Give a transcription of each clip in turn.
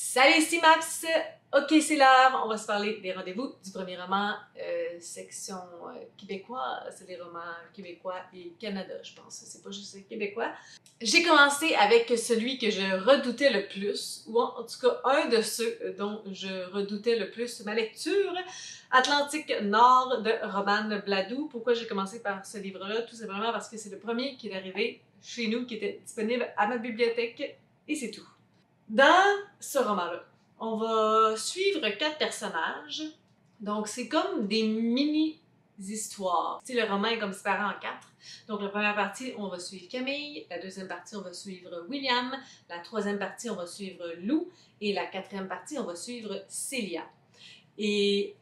Salut, c'est Maps! Ok, c'est l'heure, on va se parler des rendez-vous du premier roman, section québécois, c'est les romans québécois et Canada, je pense, c'est pas juste québécois. J'ai commencé avec celui que je redoutais le plus, ou en tout cas un de ceux dont je redoutais le plus ma lecture, Atlantique Nord de Romane Bladou. Pourquoi j'ai commencé par ce livre-là? Tout simplement parce que c'est le premier qui est arrivé chez nous, qui était disponible à ma bibliothèque, et c'est tout. Dans ce roman-là, on va suivre 4 personnages. Donc, c'est comme des mini-histoires. Tu sais, le roman est comme séparé en 4. Donc, la première partie, on va suivre Camille. La deuxième partie, on va suivre William. La troisième partie, on va suivre Lou. Et la quatrième partie, on va suivre Célia. Et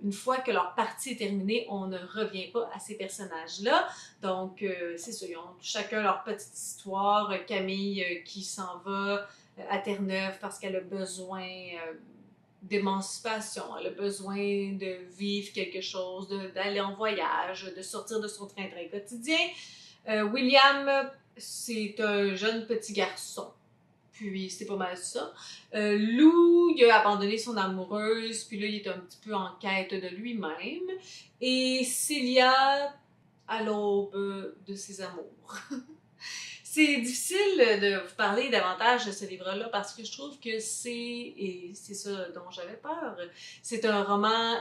une fois que leur partie est terminée, on ne revient pas à ces personnages-là. Donc, c'est ça, ils ont chacun leur petite histoire. Camille qui s'en va à Terre-Neuve parce qu'elle a besoin d'émancipation, elle a besoin de vivre quelque chose, d'aller en voyage, de sortir de son train-train quotidien. William, c'est un jeune petit garçon. Puis c'était pas mal ça. Lou, il a abandonné son amoureuse, puis là, il est un petit peu en quête de lui-même. Et Célia, à l'aube de ses amours. C'est difficile de vous parler davantage de ce livre-là parce que je trouve que et c'est ça dont j'avais peur, c'est un roman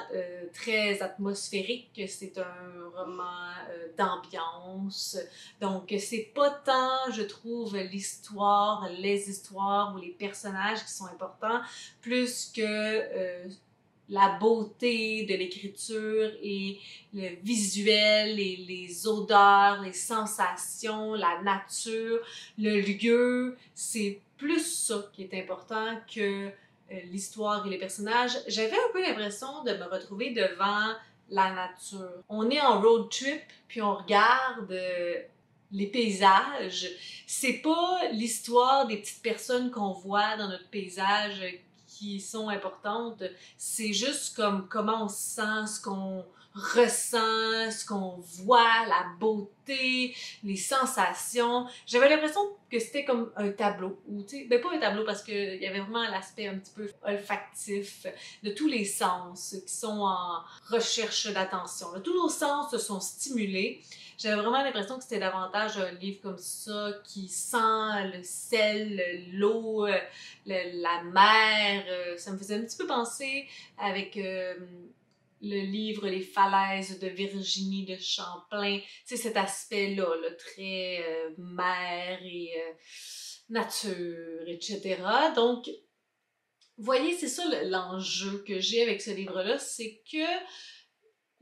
très atmosphérique, c'est un roman d'ambiance, donc c'est pas tant, je trouve, l'histoire, les histoires ou les personnages qui sont importants, plus que la beauté de l'écriture et le visuel, et les odeurs, les sensations, la nature, le lieu, c'est plus ça qui est important que l'histoire et les personnages. J'avais un peu l'impression de me retrouver devant la nature. On est en road trip, puis on regarde les paysages. C'est pas l'histoire des petites personnes qu'on voit dans notre paysage qui sont importantes, c'est juste comme comment on se sent, ce qu'on ressent, ce qu'on voit, la beauté, les sensations. J'avais l'impression que c'était comme un tableau, ou tu sais, ben pas un tableau parce qu'il y avait vraiment l'aspect un petit peu olfactif de tous les sens qui sont en recherche d'attention. Tous nos sens se sont stimulés. J'avais vraiment l'impression que c'était davantage un livre comme ça qui sent le sel, l'eau, la mer. Ça me faisait un petit peu penser avec le livre Les falaises de Virginie de Champlain. Tu sais, cet aspect-là, très mer et nature, etc. Donc, vous voyez, c'est ça l'enjeu que j'ai avec ce livre-là, c'est que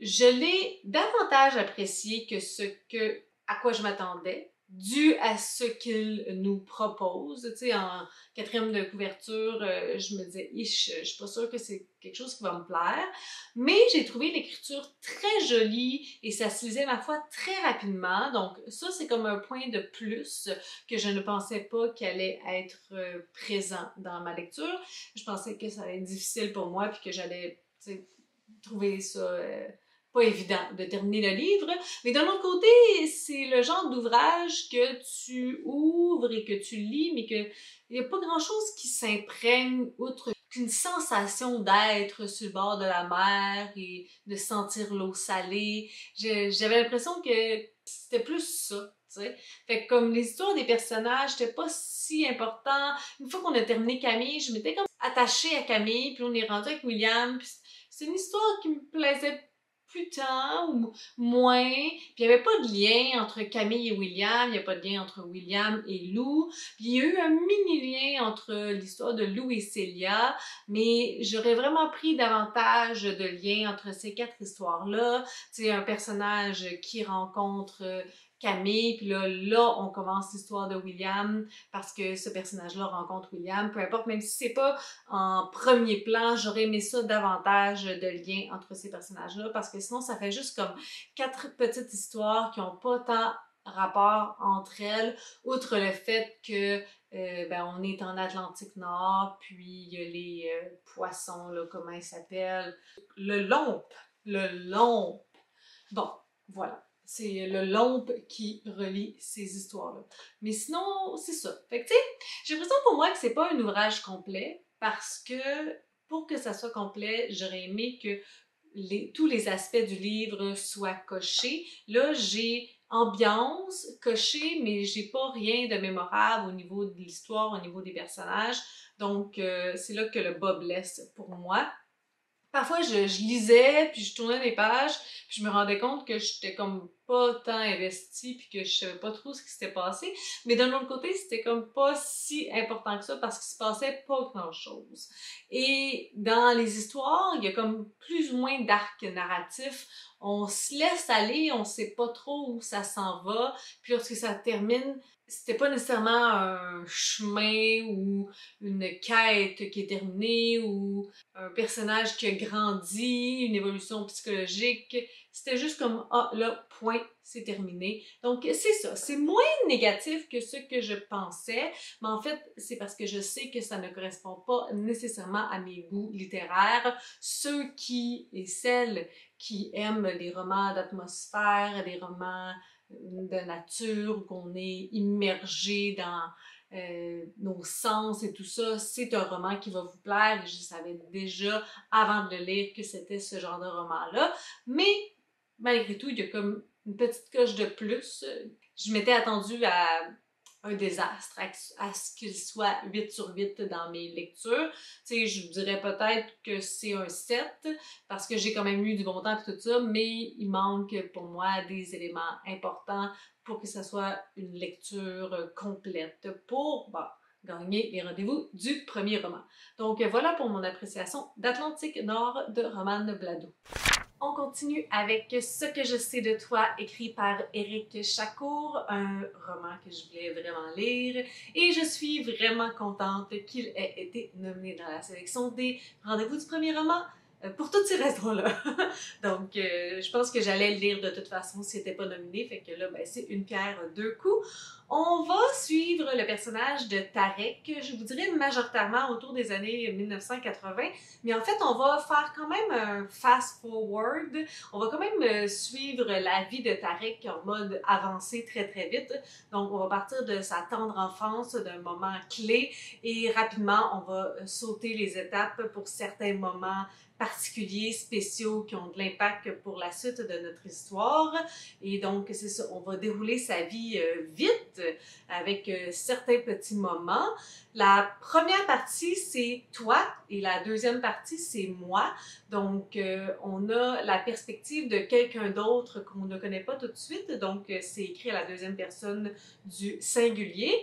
je l'ai davantage apprécié que à quoi je m'attendais, dû à ce qu'il nous propose. Tu sais, en quatrième de couverture, je me disais, je suis pas sûre que c'est quelque chose qui va me plaire, mais j'ai trouvé l'écriture très jolie et ça se lisait, ma foi, très rapidement. Donc ça, c'est comme un point de plus que je ne pensais pas qu'il allait être présent dans ma lecture. Je pensais que ça allait être difficile pour moi puis que j'allais, tu sais, trouver ça pas évident de terminer le livre. Mais d'un autre côté, c'est le genre d'ouvrage que tu ouvres et que tu lis, mais qu'il n'y a pas grand-chose qui s'imprègne outre qu'une sensation d'être sur le bord de la mer et de sentir l'eau salée. J'avais l'impression que c'était plus ça. T'sais. Fait que comme les histoires des personnages, c'était pas si important. Une fois qu'on a terminé Camille, je m'étais comme attachée à Camille, puis on est rendu avec William, puis c'est une histoire qui me plaisait plus tant ou moins. Puis il n'y avait pas de lien entre Camille et William, il n'y a pas de lien entre William et Lou. Puis il y a eu un mini-lien entre l'histoire de Lou et Célia, mais j'aurais vraiment pris davantage de liens entre ces 4 histoires-là. Tu sais, un personnage qui rencontre Camille, puis là, on commence l'histoire de William parce que ce personnage-là rencontre William, peu importe, même si c'est pas en premier plan, j'aurais aimé ça davantage de liens entre ces personnages-là parce que sinon, ça fait juste comme 4 petites histoires qui n'ont pas tant rapport entre elles, outre le fait que on est en Atlantique Nord, puis il y a les poissons, là, comment ils s'appellent? Le lompe! Le lompe! Bon, voilà. C'est le lompe qui relie ces histoires-là. Mais sinon, c'est ça. Fait que, tu sais, j'ai l'impression pour moi que c'est pas un ouvrage complet parce que pour que ça soit complet, j'aurais aimé que tous les aspects du livre soient cochés. Là, j'ai ambiance cochée, mais j'ai pas rien de mémorable au niveau de l'histoire, au niveau des personnages. Donc, c'est là que le bas blesse pour moi. Parfois, je lisais, puis je tournais les pages, puis je me rendais compte que j'étais comme pas tant investie, puis que je savais pas trop ce qui s'était passé. Mais d'un autre côté, c'était comme pas si important que ça parce qu'il se passait pas grand-chose. Et dans les histoires, il y a comme plus ou moins d'arc narratif. On se laisse aller, on sait pas trop où ça s'en va, puis lorsque ça termine, c'était pas nécessairement un chemin ou une quête qui est terminée ou un personnage qui a grandi, une évolution psychologique. C'était juste comme, ah, là, point, c'est terminé. Donc, c'est ça. C'est moins négatif que ce que je pensais, mais en fait, c'est parce que je sais que ça ne correspond pas nécessairement à mes goûts littéraires. Ceux qui et celles qui aiment les romans d'atmosphère, les romans de nature, où qu'on est immergé dans nos sens et tout ça, c'est un roman qui va vous plaire. Je savais déjà avant de le lire que c'était ce genre de roman-là. Mais malgré tout, il y a comme une petite coche de plus. Je m'étais attendue à un désastre, à ce qu'il soit 8 sur 8 dans mes lectures. Tu sais, je dirais peut-être que c'est un 7 parce que j'ai quand même eu du bon temps et tout ça, mais il manque pour moi des éléments importants pour que ça soit une lecture complète pour gagner les rendez-vous du premier roman. Donc voilà pour mon appréciation d'Atlantique Nord de Romane Bladeau. On continue avec Ce que je sais de toi, écrit par Éric Chacour, un roman que je voulais vraiment lire. Et je suis vraiment contente qu'il ait été nominé dans la sélection des rendez-vous du premier roman pour toutes ces raisons-là. Donc, je pense que j'allais le lire de toute façon s'il n'était pas nominé. Fait que là, ben, c'est une pierre deux coups. On va suivre le personnage de Tarek, je vous dirais majoritairement autour des années 1980, mais en fait, on va faire quand même un fast-forward. On va quand même suivre la vie de Tarek en mode avancé très très vite. Donc, on va partir de sa tendre enfance, d'un moment clé, et rapidement, on va sauter les étapes pour certains moments particuliers, spéciaux, qui ont de l'impact pour la suite de notre histoire. Et donc, c'est ça, on va dérouler sa vie vite, avec certains petits moments. La première partie, c'est toi, et la deuxième partie, c'est moi. Donc, on a la perspective de quelqu'un d'autre qu'on ne connaît pas tout de suite. Donc, c'est écrit à la deuxième personne du singulier.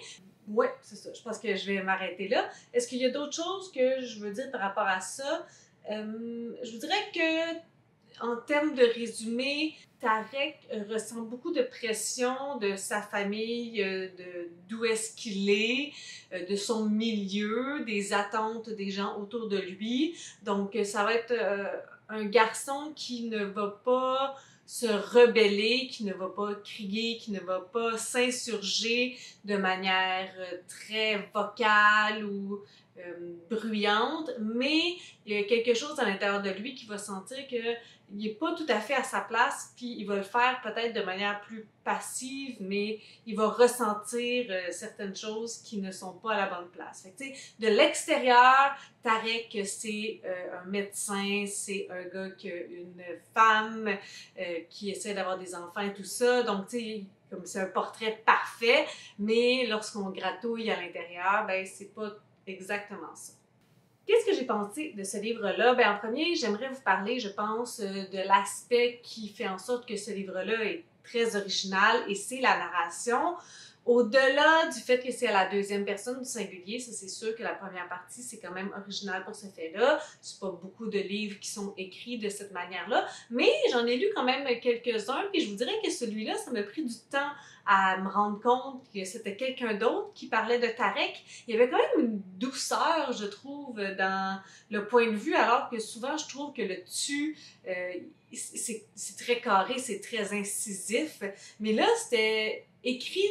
Ouais, c'est ça. Je pense que je vais m'arrêter là. Est-ce qu'il y a d'autres choses que je veux dire par rapport à ça? Je vous dirais que, en termes de résumé, Tarek ressent beaucoup de pression de sa famille, d'où est-ce qu'il est, de son milieu, des attentes des gens autour de lui. Donc, ça va être un garçon qui ne va pas se rebeller, qui ne va pas crier, qui ne va pas s'insurger de manière très vocale ou bruyante, mais il y a quelque chose à l'intérieur de lui qui va sentir qu'il n'est pas tout à fait à sa place, puis il va le faire peut-être de manière plus passive, mais il va ressentir certaines choses qui ne sont pas à la bonne place. Fait que, de l'extérieur, Tarek, c'est un médecin, c'est un gars qui a une femme qui essaie d'avoir des enfants et tout ça, donc tu sais, comme c'est un portrait parfait, mais lorsqu'on gratouille à l'intérieur, ben c'est pas exactement ça. Qu'est-ce que j'ai pensé de ce livre-là? Ben, en premier, j'aimerais vous parler, je pense, de l'aspect qui fait en sorte que ce livre-là est très original, et c'est la narration. Au-delà du fait que c'est à la deuxième personne du singulier, ça c'est sûr que la première partie, c'est quand même original pour ce fait-là. C'est pas beaucoup de livres qui sont écrits de cette manière-là, mais j'en ai lu quand même quelques-uns, puis je vous dirais que celui-là, ça m'a pris du temps à me rendre compte que c'était quelqu'un d'autre qui parlait de Tarek. Il y avait quand même une douceur, je trouve, dans le point de vue, alors que souvent, je trouve que le tu, c'est très carré, c'est très incisif. Mais là, c'était écrit,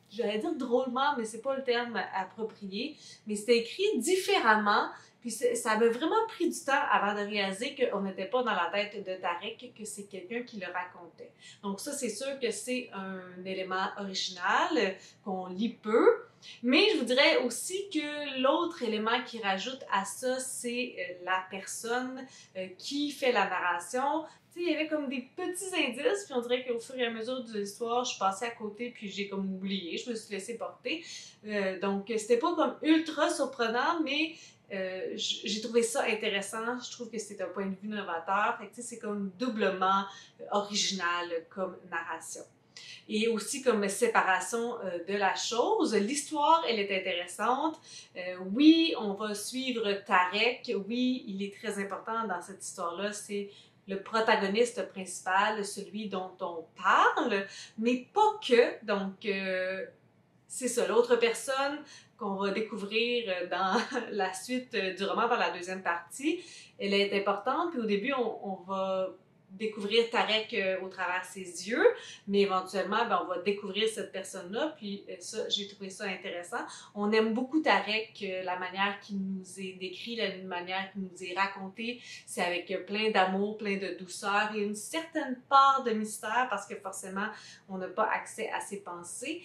j'allais dire drôlement, mais c'est pas le terme approprié, mais c'était écrit différemment. Puis ça m'a vraiment pris du temps avant de réaliser qu'on n'était pas dans la tête de Tarek, que c'est quelqu'un qui le racontait. Donc ça, c'est sûr que c'est un élément original qu'on lit peu. Mais je vous dirais aussi que l'autre élément qui rajoute à ça, c'est la personne qui fait la narration. Tu sais, il y avait comme des petits indices, puis on dirait qu'au fur et à mesure de l'histoire, je passais à côté, puis j'ai comme oublié, je me suis laissée porter. Donc, c'était pas comme ultra surprenant, mais j'ai trouvé ça intéressant. Je trouve que c'est un point de vue novateur. Fait que, tu sais, c'est comme doublement original comme narration. Et aussi comme séparation de la chose. L'histoire, elle est intéressante. Oui, on va suivre Tarek. Oui, il est très important dans cette histoire-là. C'est le protagoniste principal, celui dont on parle, mais pas que. Donc, c'est ça, l'autre personne qu'on va découvrir dans la suite du roman, dans la deuxième partie, elle est importante. Puis au début, on va découvrir Tarek au travers ses yeux, mais éventuellement, ben, on va découvrir cette personne-là, puis ça, j'ai trouvé ça intéressant. On aime beaucoup Tarek, la manière qu'il nous est décrit, la manière qu'il nous est raconté, c'est avec plein d'amour, plein de douceur et une certaine part de mystère, parce que forcément, on n'a pas accès à ses pensées,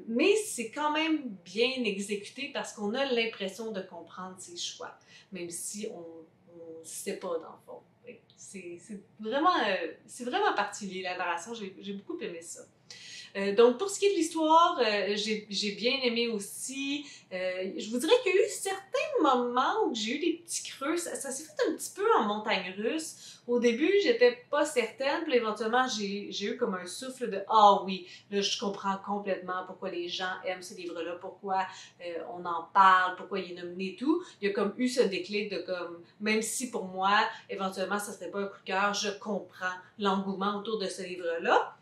mais c'est quand même bien exécuté parce qu'on a l'impression de comprendre ses choix, même si on ne sait pas dans le fond. C'est vraiment particulier, la narration, j'ai beaucoup aimé ça. Donc, pour ce qui est de l'histoire, j'ai bien aimé aussi. Je vous dirais qu'il y a eu certains moments où j'ai eu des petits creux. Ça s'est fait un petit peu en montagne russe. Au début, j'étais pas certaine, puis éventuellement, j'ai eu comme un souffle de «Ah oui, là, je comprends complètement pourquoi les gens aiment ce livre-là, pourquoi on en parle, pourquoi il est nominé et tout». Il y a comme eu ce déclic de comme, même si pour moi, éventuellement, ça serait pas un coup de cœur, je comprends l'engouement autour de ce livre-là.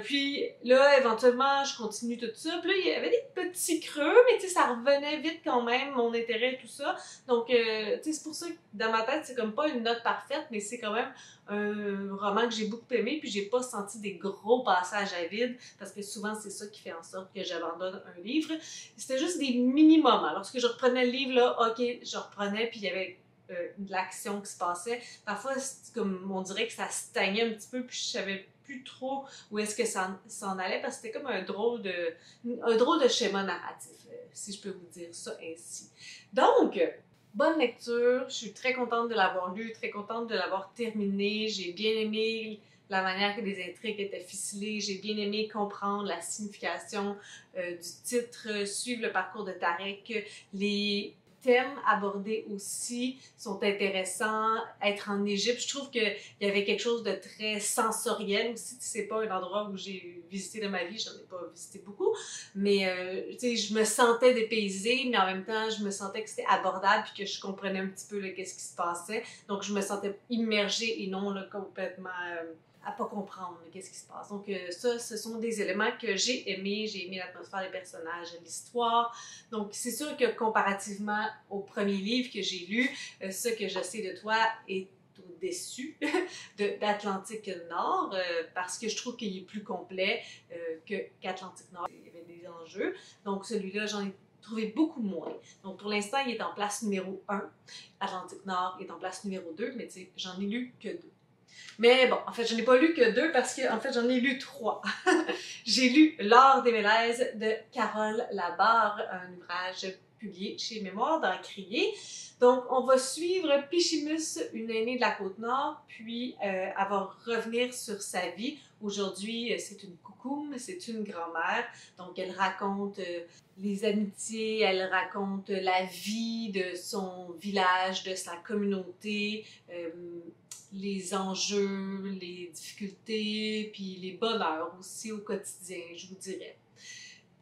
Puis là, éventuellement, je continue tout ça. Puis là, il y avait des petits creux, mais tu sais, ça revenait vite quand même, mon intérêt et tout ça. Donc, tu sais, c'est pour ça que dans ma tête, c'est comme pas une note parfaite, mais c'est quand même un roman que j'ai beaucoup aimé, puis j'ai pas senti des gros passages à vide, parce que souvent, c'est ça qui fait en sorte que j'abandonne un livre. C'était juste des mini-moments. Lorsque je reprenais le livre, là, ok, je reprenais, puis il y avait de l'action qui se passait. Parfois, comme on dirait que ça stagnait un petit peu, puis je savais plus trop où est-ce que ça s'en allait, parce que c'était comme un drôle de schéma narratif, si je peux vous dire ça ainsi. Donc, bonne lecture, je suis très contente de l'avoir lu, très contente de l'avoir terminé, j'ai bien aimé la manière que les intrigues étaient ficelées, j'ai bien aimé comprendre la signification du titre, suivre le parcours de Tarek, les thèmes abordés aussi sont intéressants. Être en Égypte, je trouve qu'il y avait quelque chose de très sensoriel aussi. C'est pas un endroit où j'ai visité de ma vie, j'en ai pas visité beaucoup, mais tu sais, je me sentais dépaysée, mais en même temps, je me sentais que c'était abordable puis que je comprenais un petit peu qu'est-ce qui se passait. Donc, je me sentais immergée et non là, complètement à pas comprendre qu'est-ce qui se passe. Donc ça, ce sont des éléments que j'ai aimés. J'ai aimé l'atmosphère des personnages, l'histoire. Donc c'est sûr que comparativement au premier livre que j'ai lu, Ce que je sais de toi est au-dessus d'Atlantique Nord parce que je trouve qu'il est plus complet qu'Atlantique Nord. Il y avait des enjeux. Donc celui-là, j'en ai trouvé beaucoup moins. Donc pour l'instant, il est en place numéro 1. Atlantique Nord est en place numéro 2, mais tu sais, j'en ai lu que 2. Mais bon, en fait, je n'ai pas lu que 2 parce que, en fait, j'en ai lu 3. J'ai lu L'Or des Mélèzes de Carole Labarre, un ouvrage publié chez Mémoire d'Encrier. Donc, on va suivre Pichimus, une aînée de la Côte-Nord, puis elle va revenir sur sa vie. Aujourd'hui, c'est une coucoum, c'est une grand-mère. Donc, elle raconte les amitiés, elle raconte la vie de son village, de sa communauté, les enjeux, les difficultés, puis les bonheurs aussi au quotidien, je vous dirais.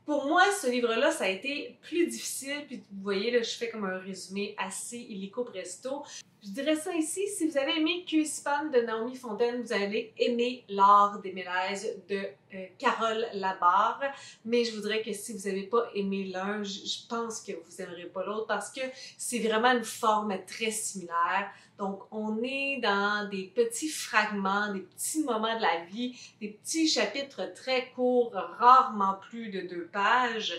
Pour moi, ce livre-là, ça a été plus difficile, puis vous voyez, là, je fais comme un résumé assez illico presto. Je dirais ça ici, si vous avez aimé Cuspan de Naomi Fontaine, vous allez aimer L'Or des Mélèzes de Carole Labarre. Mais je voudrais que si vous n'avez pas aimé l'un, je pense que vous n'aimerez pas l'autre parce que c'est vraiment une forme très similaire. Donc, on est dans des petits fragments, des petits moments de la vie, des petits chapitres très courts, rarement plus de 2 pages.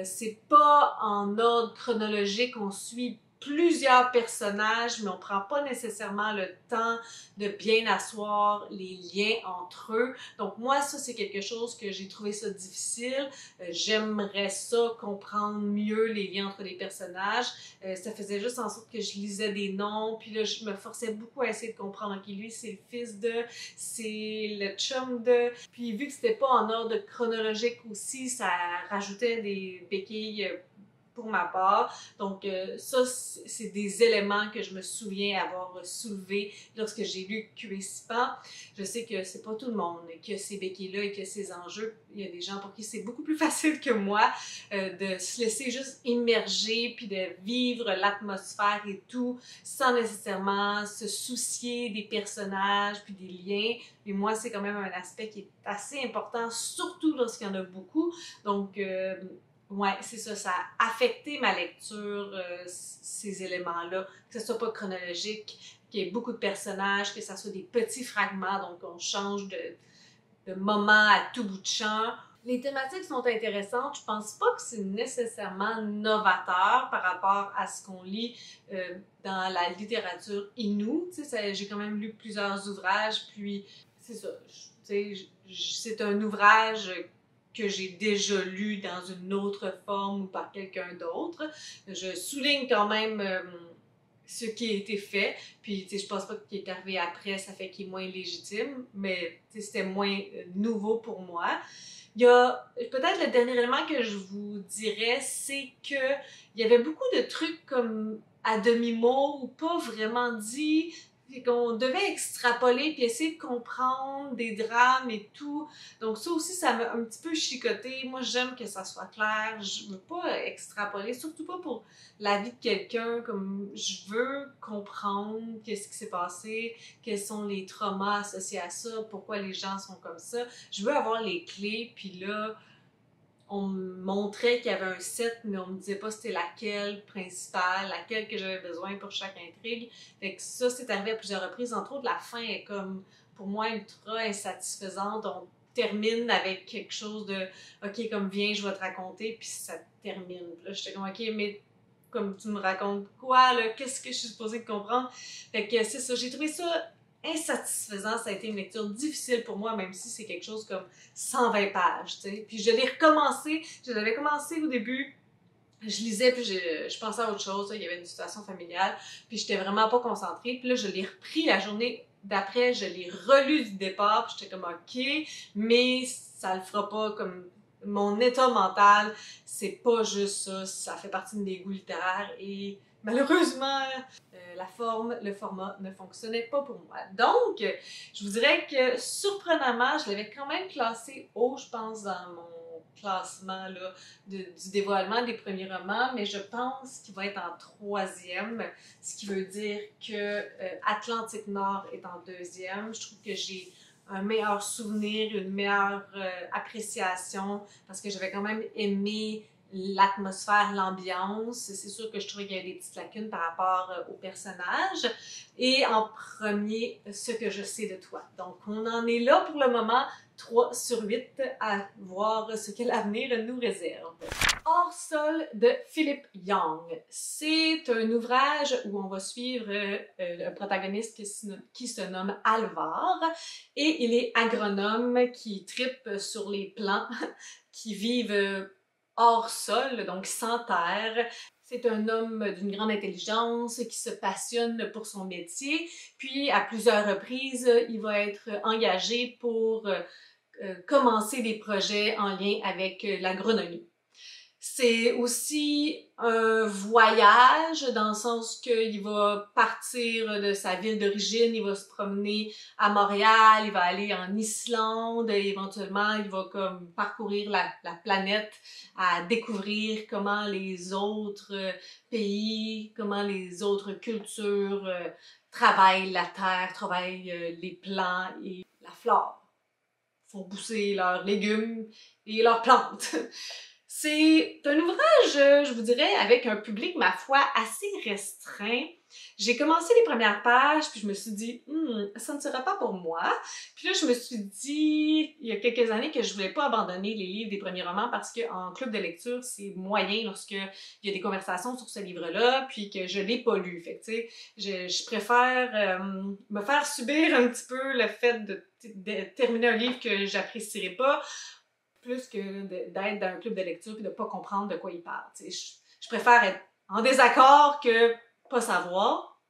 C'est pas en ordre chronologique, on suit plusieurs personnages, mais on prend pas nécessairement le temps de bien asseoir les liens entre eux. Donc moi, ça, c'est quelque chose que j'ai trouvé ça difficile. J'aimerais ça comprendre mieux les liens entre les personnages. Ça faisait juste en sorte que je lisais des noms, puis là, je me forçais beaucoup à essayer de comprendre. Ok, lui, c'est le fils de, c'est le chum de. Puis vu que c'était pas en ordre chronologique aussi, ça rajoutait des béquilles pour ma part. Donc ça, c'est des éléments que je me souviens avoir soulevés lorsque j'ai lu Q&A. Je sais que c'est pas tout le monde qui a ces béquilles-là et qui a ces enjeux. Il y a des gens pour qui c'est beaucoup plus facile que moi de se laisser juste immerger puis de vivre l'atmosphère et tout sans nécessairement se soucier des personnages puis des liens. Mais moi, c'est quand même un aspect qui est assez important, surtout lorsqu'il y en a beaucoup. Donc, ouais, c'est ça, ça a affecté ma lecture, ces éléments-là, que ce soit pas chronologique, qu'il y ait beaucoup de personnages, que ce soit des petits fragments, donc on change de moment à tout bout de champ. Les thématiques sont intéressantes, je pense pas que c'est nécessairement novateur par rapport à ce qu'on lit dans la littérature inoue. Tu sais, j'ai quand même lu plusieurs ouvrages, puis c'est ça, tu sais, c'est un ouvrage que j'ai déjà lu dans une autre forme ou par quelqu'un d'autre. Je souligne quand même ce qui a été fait, puis je pense pas qu'il est arrivé après, ça fait qu'il est moins légitime, mais c'était moins nouveau pour moi. Il y a peut-être le dernier élément que je vous dirais, c'est que il y avait beaucoup de trucs comme à demi-mot ou pas vraiment dit, et qu'on devait extrapoler puis essayer de comprendre des drames et tout. Donc ça aussi, ça m'a un petit peu chicoté. Moi, j'aime que ça soit clair. Je veux pas extrapoler, surtout pas pour la vie de quelqu'un. Comme je veux comprendre qu'est-ce qui s'est passé, quels sont les traumas associés à ça, pourquoi les gens sont comme ça. Je veux avoir les clés, puis là, on me montrait qu'il y avait un set, mais on me disait pas c'était laquelle principale, laquelle que j'avais besoin pour chaque intrigue. Fait que ça, c'est arrivé à plusieurs reprises. Entre autres, la fin est comme, pour moi, ultra insatisfaisante. On termine avec quelque chose de « Ok, comme viens, je vais te raconter », puis ça termine. Puis là, j'étais comme « Ok, mais comme tu me racontes quoi, là? Qu'est-ce que je suis supposée de comprendre? » Fait que c'est ça, j'ai trouvé ça insatisfaisant, ça a été une lecture difficile pour moi, même si c'est quelque chose comme 120 pages, tu sais. Puis je l'ai recommencé, je l'avais commencé au début, je lisais, puis je pensais à autre chose, là. Il y avait une situation familiale, puis j'étais vraiment pas concentrée, puis là, je l'ai repris la journée d'après, je l'ai relu du départ, puis j'étais comme « Ok », mais ça le fera pas comme... Mon état mental, c'est pas juste ça, ça fait partie de mes goûts littéraires et malheureusement, la forme, le format ne fonctionnait pas pour moi. Donc, je vous dirais que surprenamment, je l'avais quand même classé haut, je pense, dans mon classement là, du dévoilement des premiers romans, mais je pense qu'il va être en troisième, ce qui veut dire que Atlantique Nord est en deuxième. Je trouve que j'ai un meilleur souvenir, une meilleure appréciation, parce que j'avais quand même aimé l'atmosphère, l'ambiance. C'est sûr que je trouvais qu'il y avait des petites lacunes par rapport aux personnages. Et en premier, Ce que je sais de toi. Donc, on en est là pour le moment, 3 sur 8, à voir ce que l'avenir nous réserve. Hors sol de Philip Young. C'est un ouvrage où on va suivre un protagoniste qui se nomme Alvar et il est agronome qui tripe sur les plants qui vivent hors sol, donc sans terre. C'est un homme d'une grande intelligence qui se passionne pour son métier, puis à plusieurs reprises, il va être engagé pour commencer des projets en lien avec l'agronomie. C'est aussi un voyage dans le sens qu'il va partir de sa ville d'origine, il va se promener à Montréal, il va aller en Islande, et éventuellement il va comme parcourir la planète à découvrir comment les autres pays, comment les autres cultures travaillent la terre, travaillent les plants et la flore, font pousser leurs légumes et leurs plantes. C'est un ouvrage, je vous dirais, avec un public, ma foi, assez restreint. J'ai commencé les premières pages, puis je me suis dit, ça ne sera pas pour moi. Puis là, je me suis dit, il y a quelques années, que je voulais pas abandonner les livres des premiers romans parce qu'en club de lecture, c'est moyen lorsque il y a des conversations sur ce livre-là, puis que je l'ai pas lu. Fait que, tu sais, je préfère me faire subir un petit peu le fait de terminer un livre que j'apprécierais pas, plus que d'être dans un club de lecture et de pas comprendre de quoi il parle. Je préfère être en désaccord que pas savoir.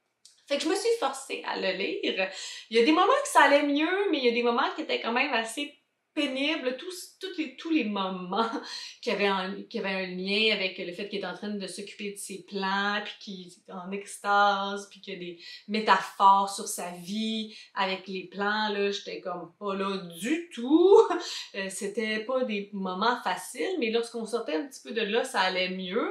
Fait que je me suis forcée à le lire. Il y a des moments que ça allait mieux, mais il y a des moments qui étaient quand même assez pénibles. Tous les moments qui avaient un lien avec le fait qu'il est en train de s'occuper de ses plans, puis qu'il est en extase, puis qu'il y a des métaphores sur sa vie avec les plans, là, j'étais comme pas là du tout. C'était pas des moments faciles, mais lorsqu'on sortait un petit peu de là, ça allait mieux.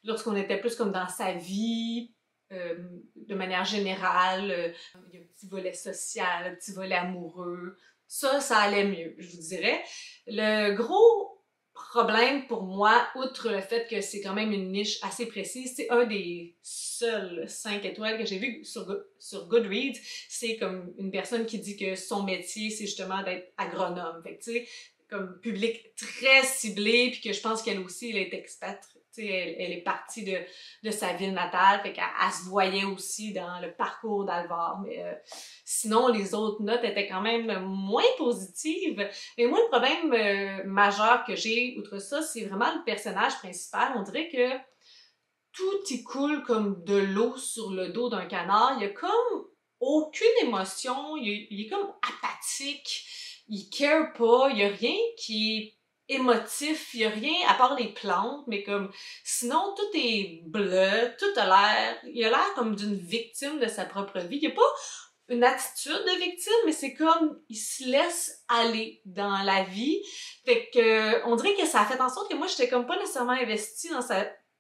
Lorsqu'on était plus comme dans sa vie, de manière générale, il y a un petit volet social, un petit volet amoureux, ça allait mieux, je vous dirais. Le gros problème pour moi, outre le fait que c'est quand même une niche assez précise, c'est un des seuls 5 étoiles que j'ai vu sur Goodreads, c'est comme une personne qui dit que son métier, c'est justement d'être agronome. Fait que, tu sais, comme public très ciblé, puis que je pense qu'elle aussi, elle est expat. Elle est partie de sa ville natale, fait qu'elle se voyait aussi dans le parcours d'Alvar. Mais sinon, les autres notes étaient quand même moins positives. Et moi, le problème majeur que j'ai, outre ça, c'est vraiment le personnage principal. On dirait que tout y coule comme de l'eau sur le dos d'un canard. Il y a comme aucune émotion, il est comme apathique, il care pas, il y a rien qui est émotif, il y a rien à part les plantes, mais comme sinon tout est bleu, il a l'air comme d'une victime de sa propre vie. Il n'y a pas une attitude de victime, mais c'est comme il se laisse aller dans la vie. Fait que on dirait que ça a fait en sorte que moi j'étais comme pas nécessairement investie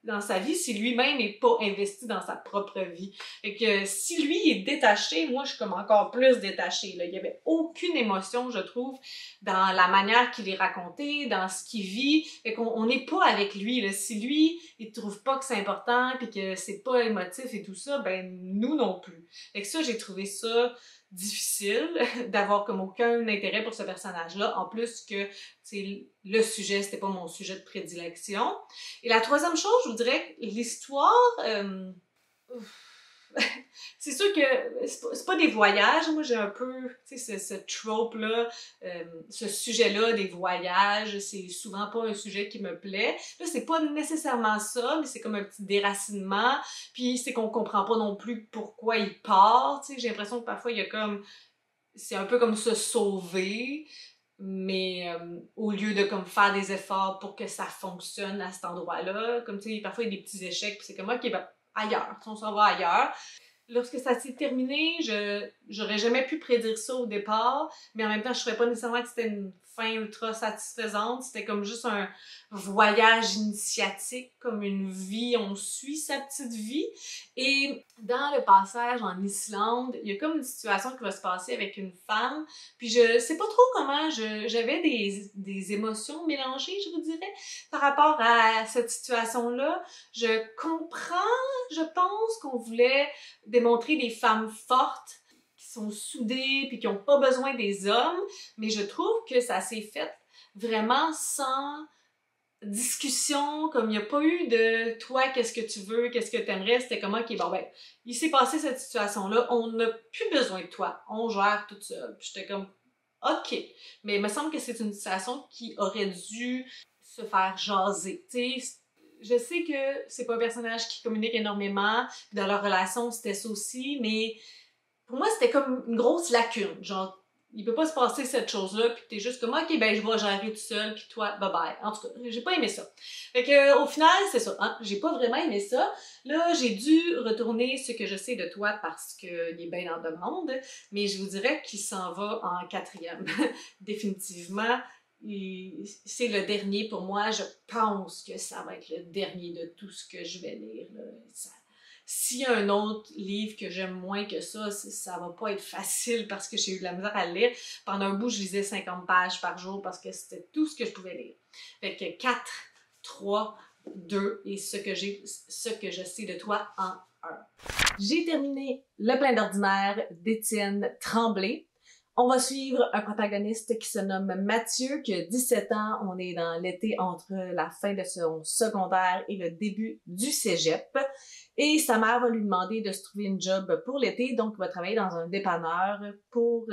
dans sa vie si lui-même n'est pas investi dans sa propre vie. Fait que si lui est détaché, moi je suis comme encore plus détachée. Là. Il y avait aucune émotion, je trouve, dans la manière qu'il est raconté, dans ce qu'il vit. Fait qu'on n'est pas avec lui. Là. Si lui, il trouve pas que c'est important puis que c'est pas émotif et tout ça, ben nous non plus. Fait que ça, j'ai trouvé ça difficile d'avoir comme aucun intérêt pour ce personnage-là, en plus que le sujet, c'était pas mon sujet de prédilection. Et la troisième chose, je vous dirais, l'histoire, c'est sûr que c'est pas des voyages. Moi, j'ai un peu, tu sais, ce trope-là, ce sujet-là des voyages, c'est souvent pas un sujet qui me plaît. Là, c'est pas nécessairement ça, mais c'est comme un petit déracinement. Puis c'est qu'on comprend pas non plus pourquoi il part. Tu sais, j'ai l'impression que parfois, il y a comme, c'est un peu comme se sauver. Mais au lieu de comme faire des efforts pour que ça fonctionne à cet endroit-là, comme tu sais, parfois il y a des petits échecs, puis c'est comme ok, ben ailleurs, on s'en va ailleurs. Lorsque ça s'est terminé, j'aurais jamais pu prédire ça au départ, mais en même temps, je ne trouvais pas nécessairement que c'était une fin ultra satisfaisante. C'était comme juste un voyage initiatique, comme une vie, on suit sa petite vie. Et dans le passage en Islande, il y a comme une situation qui va se passer avec une femme, puis je sais pas trop comment, j'avais des émotions mélangées, je vous dirais, par rapport à cette situation-là. Je comprends, je pense qu'on voulait démontrer des femmes fortes qui sont soudées puis qui n'ont pas besoin des hommes, mais je trouve que ça s'est fait vraiment sans discussion, comme il n'y a pas eu de toi, qu'est-ce que tu veux, qu'est-ce que tu aimerais, c'était comme ok, bon ben, il s'est passé cette situation-là, on n'a plus besoin de toi, on gère tout seul. Puis j'étais comme ok, mais il me semble que c'est une situation qui aurait dû se faire jaser, tu sais. Je sais que c'est pas un personnage qui communique énormément, dans leur relation c'était ça aussi, mais pour moi c'était comme une grosse lacune, genre il peut pas se passer cette chose-là, puis t'es juste comme ok ben je vais gérer tout seul, puis toi bye bye. En tout cas, j'ai pas aimé ça. Fait que au final c'est ça, hein, j'ai pas vraiment aimé ça. Là j'ai dû retourner ce que je sais de toi parce que il est bien en demande, mais je vous dirais qu'il s'en va en quatrième, définitivement. C'est le dernier pour moi. Je pense que ça va être le dernier de tout ce que je vais lire. S'il y a un autre livre que j'aime moins que ça va pas être facile parce que j'ai eu de la misère à le lire. Pendant un bout, je lisais 50 pages par jour parce que c'était tout ce que je pouvais lire. Fait que 4, 3, 2 et ce que je sais de toi en 1. J'ai terminé Le plein d'ordinaire d'Étienne Tremblay. On va suivre un protagoniste qui se nomme Mathieu, qui a 17 ans. On est dans l'été entre la fin de son secondaire et le début du cégep. Et sa mère va lui demander de se trouver une job pour l'été, donc il va travailler dans un dépanneur pour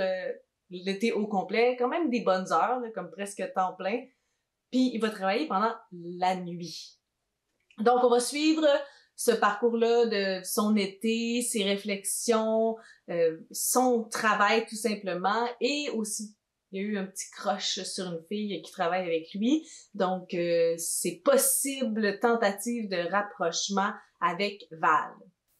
l'été au complet, quand même des bonnes heures, là, comme presque temps plein. Puis il va travailler pendant la nuit. Donc on va suivre ce parcours-là de son été, ses réflexions, son travail tout simplement, et aussi il y a eu un petit crush sur une fille qui travaille avec lui, donc c'est possible tentative de rapprochement avec Val.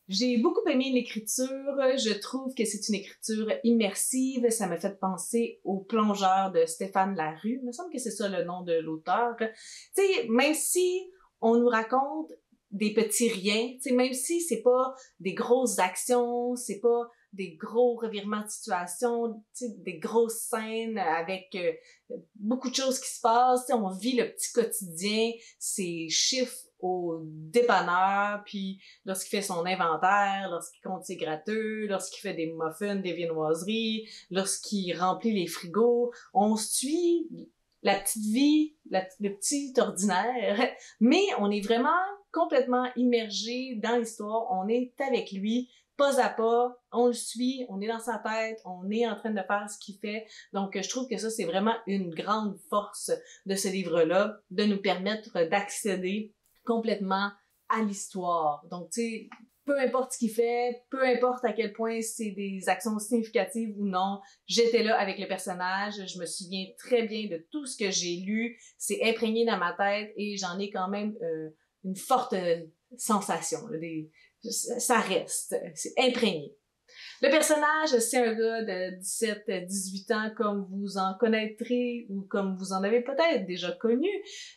J'ai beaucoup aimé l'écriture, je trouve que c'est une écriture immersive, ça m'a fait penser au Plongeur de Stéphane Larue, il me semble que c'est ça le nom de l'auteur. Tu sais, même si on nous raconte des petits riens, tu sais, même si c'est pas des grosses actions, c'est pas des gros revirements de situation, tu sais, des grosses scènes avec beaucoup de choses qui se passent, tu sais, on vit le petit quotidien, ces chiffres au dépanneur, puis lorsqu'il fait son inventaire, lorsqu'il compte ses gratteux, lorsqu'il fait des muffins, des viennoiseries, lorsqu'il remplit les frigos, on suit la petite vie, le petit ordinaire, mais on est vraiment complètement immergé dans l'histoire, on est avec lui, pas à pas, on le suit, on est dans sa tête, on est en train de faire ce qu'il fait. Donc, je trouve que ça, c'est vraiment une grande force de ce livre-là, de nous permettre d'accéder complètement à l'histoire. Donc, tu sais, peu importe ce qu'il fait, peu importe à quel point c'est des actions significatives ou non, j'étais là avec le personnage, je me souviens très bien de tout ce que j'ai lu, c'est imprégné dans ma tête et j'en ai quand même une forte sensation. Là, ça reste, c'est imprégné. Le personnage, c'est un gars de 17-18 ans comme vous en connaîtrez ou comme vous en avez peut-être déjà connu.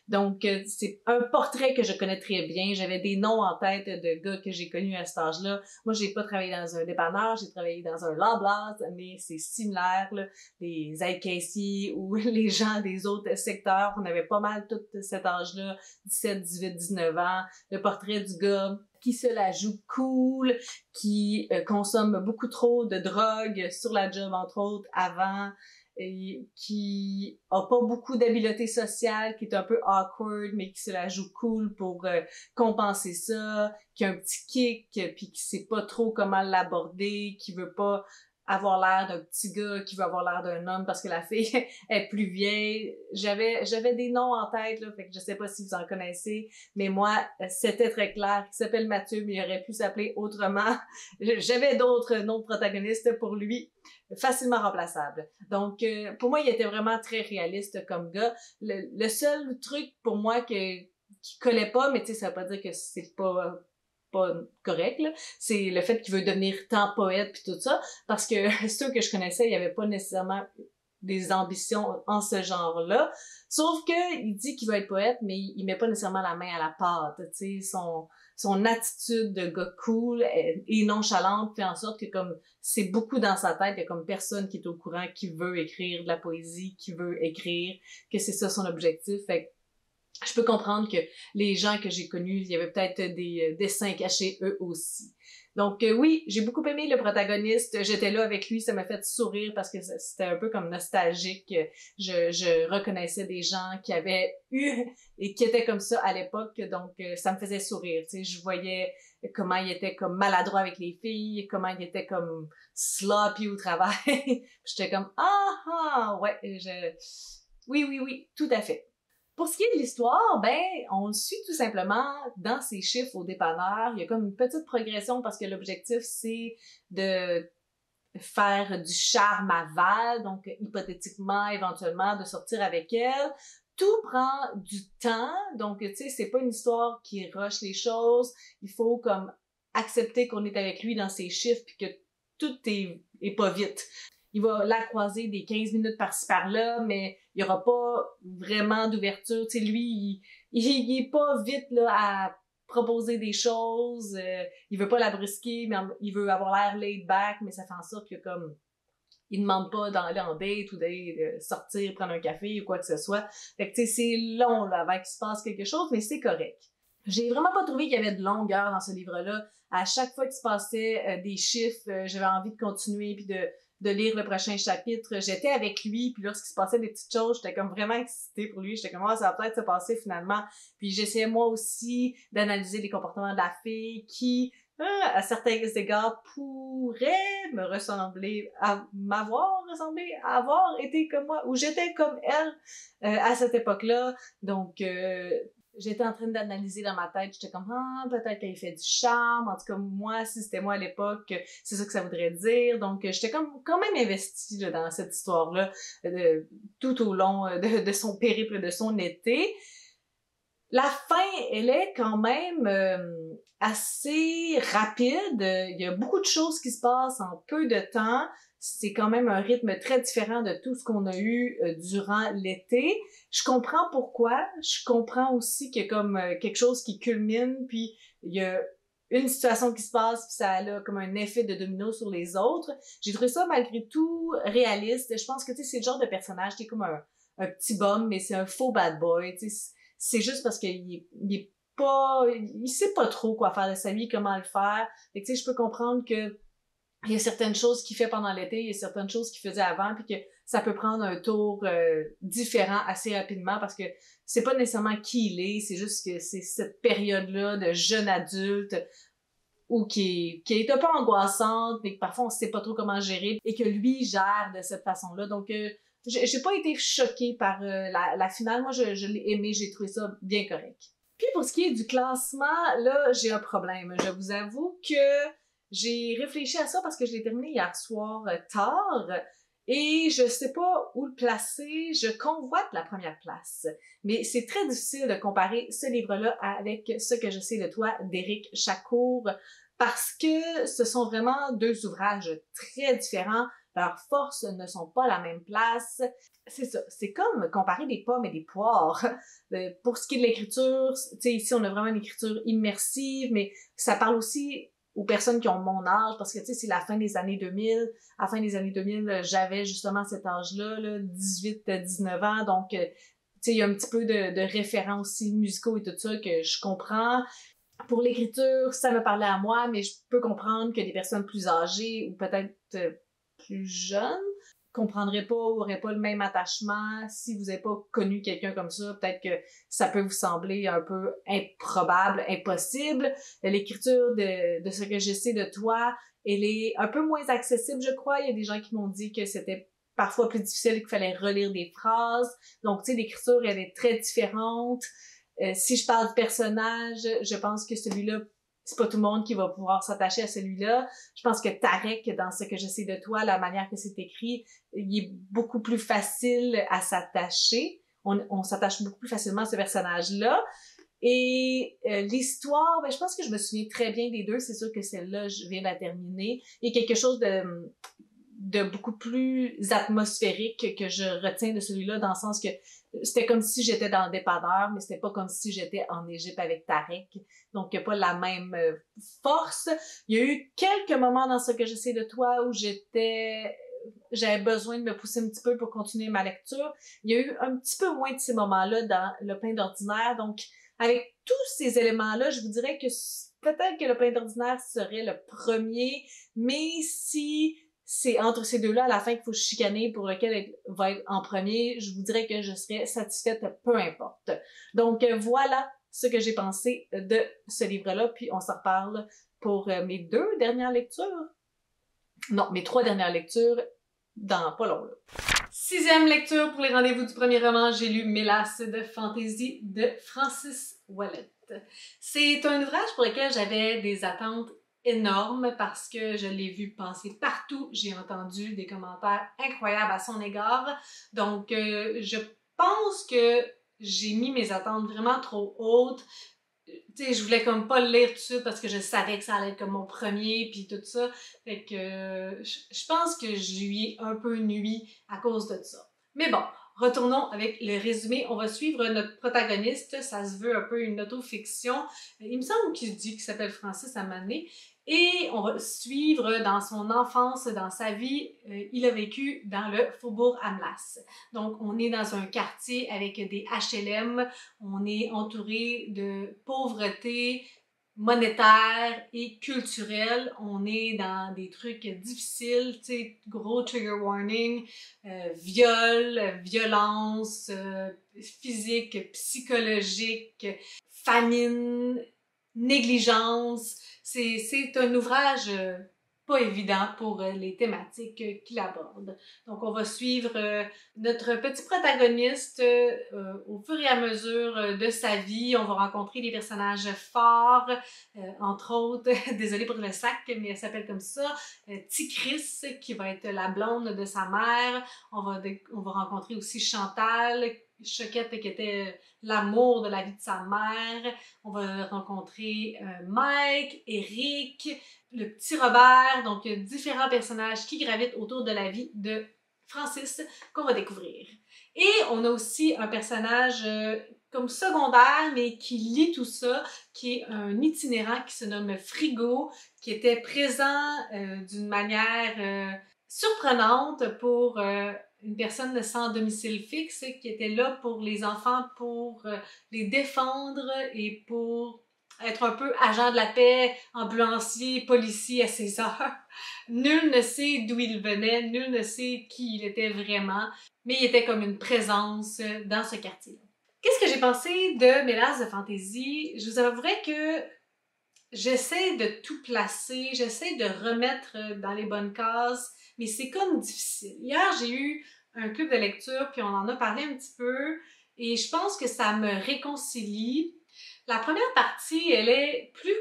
Donc, c'est un portrait que je connais très bien. J'avais des noms en tête de gars que j'ai connus à cet âge-là. Moi, j'ai pas travaillé dans un dépanneur, j'ai travaillé dans un Loblaws, mais c'est similaire, là. Les Ed Casey ou les gens des autres secteurs, on avait pas mal tout cet âge-là, 17, 18, 19 ans. Le portrait du gars qui se la joue cool, qui consomme beaucoup trop de drogue sur la job, entre autres, avant, et qui a pas beaucoup d'habileté sociale, qui est un peu awkward, mais qui se la joue cool pour compenser ça, qui a un petit kick, puis qui sait pas trop comment l'aborder, qui veut pas avoir l'air d'un petit gars, qui veut avoir l'air d'un homme parce que la fille est plus vieille. J'avais des noms en tête, là, fait que je sais pas si vous en connaissez, mais moi, c'était très clair. Il s'appelle Mathieu, mais il aurait pu s'appeler autrement. J'avais d'autres noms de protagonistes pour lui, facilement remplaçables. Donc, pour moi, il était vraiment très réaliste comme gars. Le seul truc pour moi qui collait pas, mais tu sais, ça veut pas dire que c'est pas correct, là. C'est le fait qu'il veut devenir tant poète puis tout ça, parce que ceux que je connaissais, il y avait pas nécessairement des ambitions en ce genre-là. Sauf que il dit qu'il veut être poète, mais il met pas nécessairement la main à la pâte, tu sais, son attitude de gars cool et nonchalante fait en sorte que comme c'est beaucoup dans sa tête, il y a comme personne qui est au courant qui veut écrire de la poésie, qui veut écrire, que c'est ça son objectif. Fait que je peux comprendre que les gens que j'ai connus, il y avait peut-être des dessins cachés eux aussi. Donc oui, j'ai beaucoup aimé le protagoniste. J'étais là avec lui, ça m'a fait sourire parce que c'était un peu comme nostalgique. Je reconnaissais des gens qui avaient eu et qui étaient comme ça à l'époque, donc ça me faisait sourire. Tu sais, je voyais comment il était comme maladroit avec les filles, comment il était comme sloppy au travail. J'étais comme ouais, oui, tout à fait. Pour ce qui est de l'histoire, ben, on le suit tout simplement dans ses chiffres au dépanneur. Il y a comme une petite progression parce que l'objectif, c'est de faire du charme à Val, donc hypothétiquement, éventuellement, de sortir avec elle. Tout prend du temps, donc tu sais, c'est pas une histoire qui rush les choses. Il faut comme accepter qu'on est avec lui dans ses chiffres puis que tout est pas vite. Il va la croiser des 15 minutes par-ci par-là, mais il y aura pas vraiment d'ouverture. Tu sais, lui, il est pas vite là à proposer des choses. Il veut pas la brusquer, mais il veut avoir l'air laid back, mais ça fait en sorte que comme il demande pas d'aller en date ou d'aller sortir, prendre un café ou quoi que ce soit. Fait que tu sais, c'est long là avant qu'il se passe quelque chose, mais c'est correct. J'ai vraiment pas trouvé qu'il y avait de longueur dans ce livre-là. À chaque fois qu'il se passait des chiffres, j'avais envie de continuer puis de lire le prochain chapitre. J'étais avec lui, puis lorsqu'il se passait des petites choses, j'étais comme vraiment excitée pour lui. J'étais comme, ah, ça va peut-être se passer finalement. Puis j'essayais moi aussi d'analyser les comportements de la fille qui, à certains égards, pourrait me ressembler, m'avoir ressemblé, avoir été comme moi, ou j'étais comme elle à cette époque-là. Donc, j'étais en train d'analyser dans ma tête, j'étais comme, ah, peut-être qu'elle fait du charme, en tout cas, moi, si c'était moi à l'époque, c'est ça que ça voudrait dire, donc j'étais comme quand même investie là, dans cette histoire-là, tout au long de son périple, de son été. La fin, elle est quand même assez rapide. Il y a beaucoup de choses qui se passent en peu de temps. C'est quand même un rythme très différent de tout ce qu'on a eu durant l'été. Je comprends pourquoi. Je comprends aussi qu'il y a comme quelque chose qui culmine, puis il y a une situation qui se passe, puis ça a comme un effet de domino sur les autres. J'ai trouvé ça malgré tout réaliste. Je pense que tu sais, c'est le genre de personnage qui est comme un petit bum, mais c'est un faux bad boy. Tu sais, c'est juste parce qu'il est pas, il sait pas trop quoi faire de sa vie, comment le faire. Fait que, tu sais, je peux comprendre que il y a certaines choses qu'il fait pendant l'été, il y a certaines choses qu'il faisait avant, puis que ça peut prendre un tour différent assez rapidement parce que c'est pas nécessairement qui il est, c'est juste que c'est cette période-là de jeune adulte ou qui est un peu angoissante, mais que parfois on sait pas trop comment gérer et que lui gère de cette façon-là. Donc, j'ai pas été choquée par la finale. Moi, je l'ai aimé, j'ai trouvé ça bien correct. Puis pour ce qui est du classement, là, j'ai un problème. Je vous avoue que j'ai réfléchi à ça parce que je l'ai terminé hier soir tard et je sais pas où le placer. Je convoite la première place. Mais c'est très difficile de comparer ce livre-là avec Ce que je sais de toi d'Éric Chacour parce que ce sont vraiment deux ouvrages très différents. Leurs forces ne sont pas à la même place. C'est ça. C'est comme comparer des pommes et des poires. Pour ce qui est de l'écriture, tu sais, ici, on a vraiment une écriture immersive, mais ça parle aussi aux personnes qui ont mon âge, parce que, tu sais, c'est la fin des années 2000. À la fin des années 2000, j'avais justement cet âge-là, là, 18-19 ans, donc, tu sais, il y a un petit peu de référents aussi musicaux et tout ça que je comprends. Pour l'écriture, ça me parlait à moi, mais je peux comprendre que des personnes plus âgées ou peut-être plus jeunes comprendraient pas ou auraient pas le même attachement. Si vous n'avez pas connu quelqu'un comme ça, peut-être que ça peut vous sembler un peu improbable, impossible. L'écriture de ce que je sais de toi, elle est un peu moins accessible, je crois. Il y a des gens qui m'ont dit que c'était parfois plus difficile et qu'il fallait relire des phrases. Donc, tu sais, l'écriture, elle est très différente. Si je parle du personnage, je pense que celui-là, c'est pas tout le monde qui va pouvoir s'attacher à celui-là. Je pense que Tarek, dans Ce que je sais de toi, la manière que c'est écrit, il est beaucoup plus facile à s'attacher. On s'attache beaucoup plus facilement à ce personnage-là. Et l'histoire, ben, je pense que je me souviens très bien des deux. C'est sûr que celle-là, je viens de la terminer. Il y a quelque chose de beaucoup plus atmosphérique que je retiens de celui-là, dans le sens que c'était comme si j'étais dans le dépanneur, mais c'était pas comme si j'étais en Égypte avec Tarek. Donc, il n'y a pas la même force. Il y a eu quelques moments dans Ce que je sais de toi où j'avais besoin de me pousser un petit peu pour continuer ma lecture. Il y a eu un petit peu moins de ces moments-là dans Le Pain d'ordinaire. Donc, avec tous ces éléments-là, je vous dirais que peut-être que Le Pain d'ordinaire serait le premier, mais si c'est entre ces deux-là, à la fin, qu'il faut chicaner pour lequel va être en premier, je vous dirais que je serais satisfaite, peu importe. Donc, voilà ce que j'ai pensé de ce livre-là, puis on s'en reparle pour mes 2 dernières lectures. Non, mes 3 dernières lectures dans pas long, là. 6e lecture pour les rendez-vous du premier roman, j'ai lu Mélasse de fantaisie de Francis Ouellet. C'est un ouvrage pour lequel j'avais des attentes énormes parce que je l'ai vu passer partout. J'ai entendu des commentaires incroyables à son égard. Donc, je pense que j'ai mis mes attentes vraiment trop hautes. Tu sais, je voulais comme pas le lire tout de suite parce que je savais que ça allait être comme mon premier puis tout ça. Fait que je pense que je lui ai un peu nui à cause de ça. Mais bon, retournons avec le résumé. On va suivre notre protagoniste. Ça se veut un peu une autofiction. Il me semble qu'il dit qu'il s'appelle Francis à Mané. Et on va suivre dans son enfance, dans sa vie, il a vécu dans le faubourg Amlas. Donc, on est dans un quartier avec des HLM, on est entouré de pauvreté, monétaire et culturel. On est dans des trucs difficiles, tu sais, gros trigger warning, viol, violence physique, psychologique, famine, négligence. C'est un ouvrage pas évident pour les thématiques qu'il aborde. Donc, on va suivre notre petit protagoniste au fur et à mesure de sa vie. On va rencontrer des personnages forts, entre autres, désolée pour le sac, mais elle s'appelle comme ça, Tikris, qui va être la blonde de sa mère. On va rencontrer aussi Chantal, Choquette, qui était l'amour de la vie de sa mère. On va rencontrer Mike, Eric, le petit Robert, donc différents personnages qui gravitent autour de la vie de Francis qu'on va découvrir. Et on a aussi un personnage comme secondaire, mais qui lit tout ça, qui est un itinérant qui se nomme Frigo, qui était présent d'une manière surprenante pour une personne sans domicile fixe, qui était là pour les enfants, pour les défendre et pour être un peu agent de la paix, ambulancier, policier à ses heures. Nul ne sait d'où il venait, nul ne sait qui il était vraiment, mais il était comme une présence dans ce quartier-là. Qu'est-ce que j'ai pensé de Mélasse de Fantaisie? Je vous avouerai que j'essaie de tout placer, j'essaie de remettre dans les bonnes cases, mais c'est comme difficile. Hier, j'ai eu un club de lecture, puis on en a parlé un petit peu, et je pense que ça me réconcilie. La première partie, elle est plus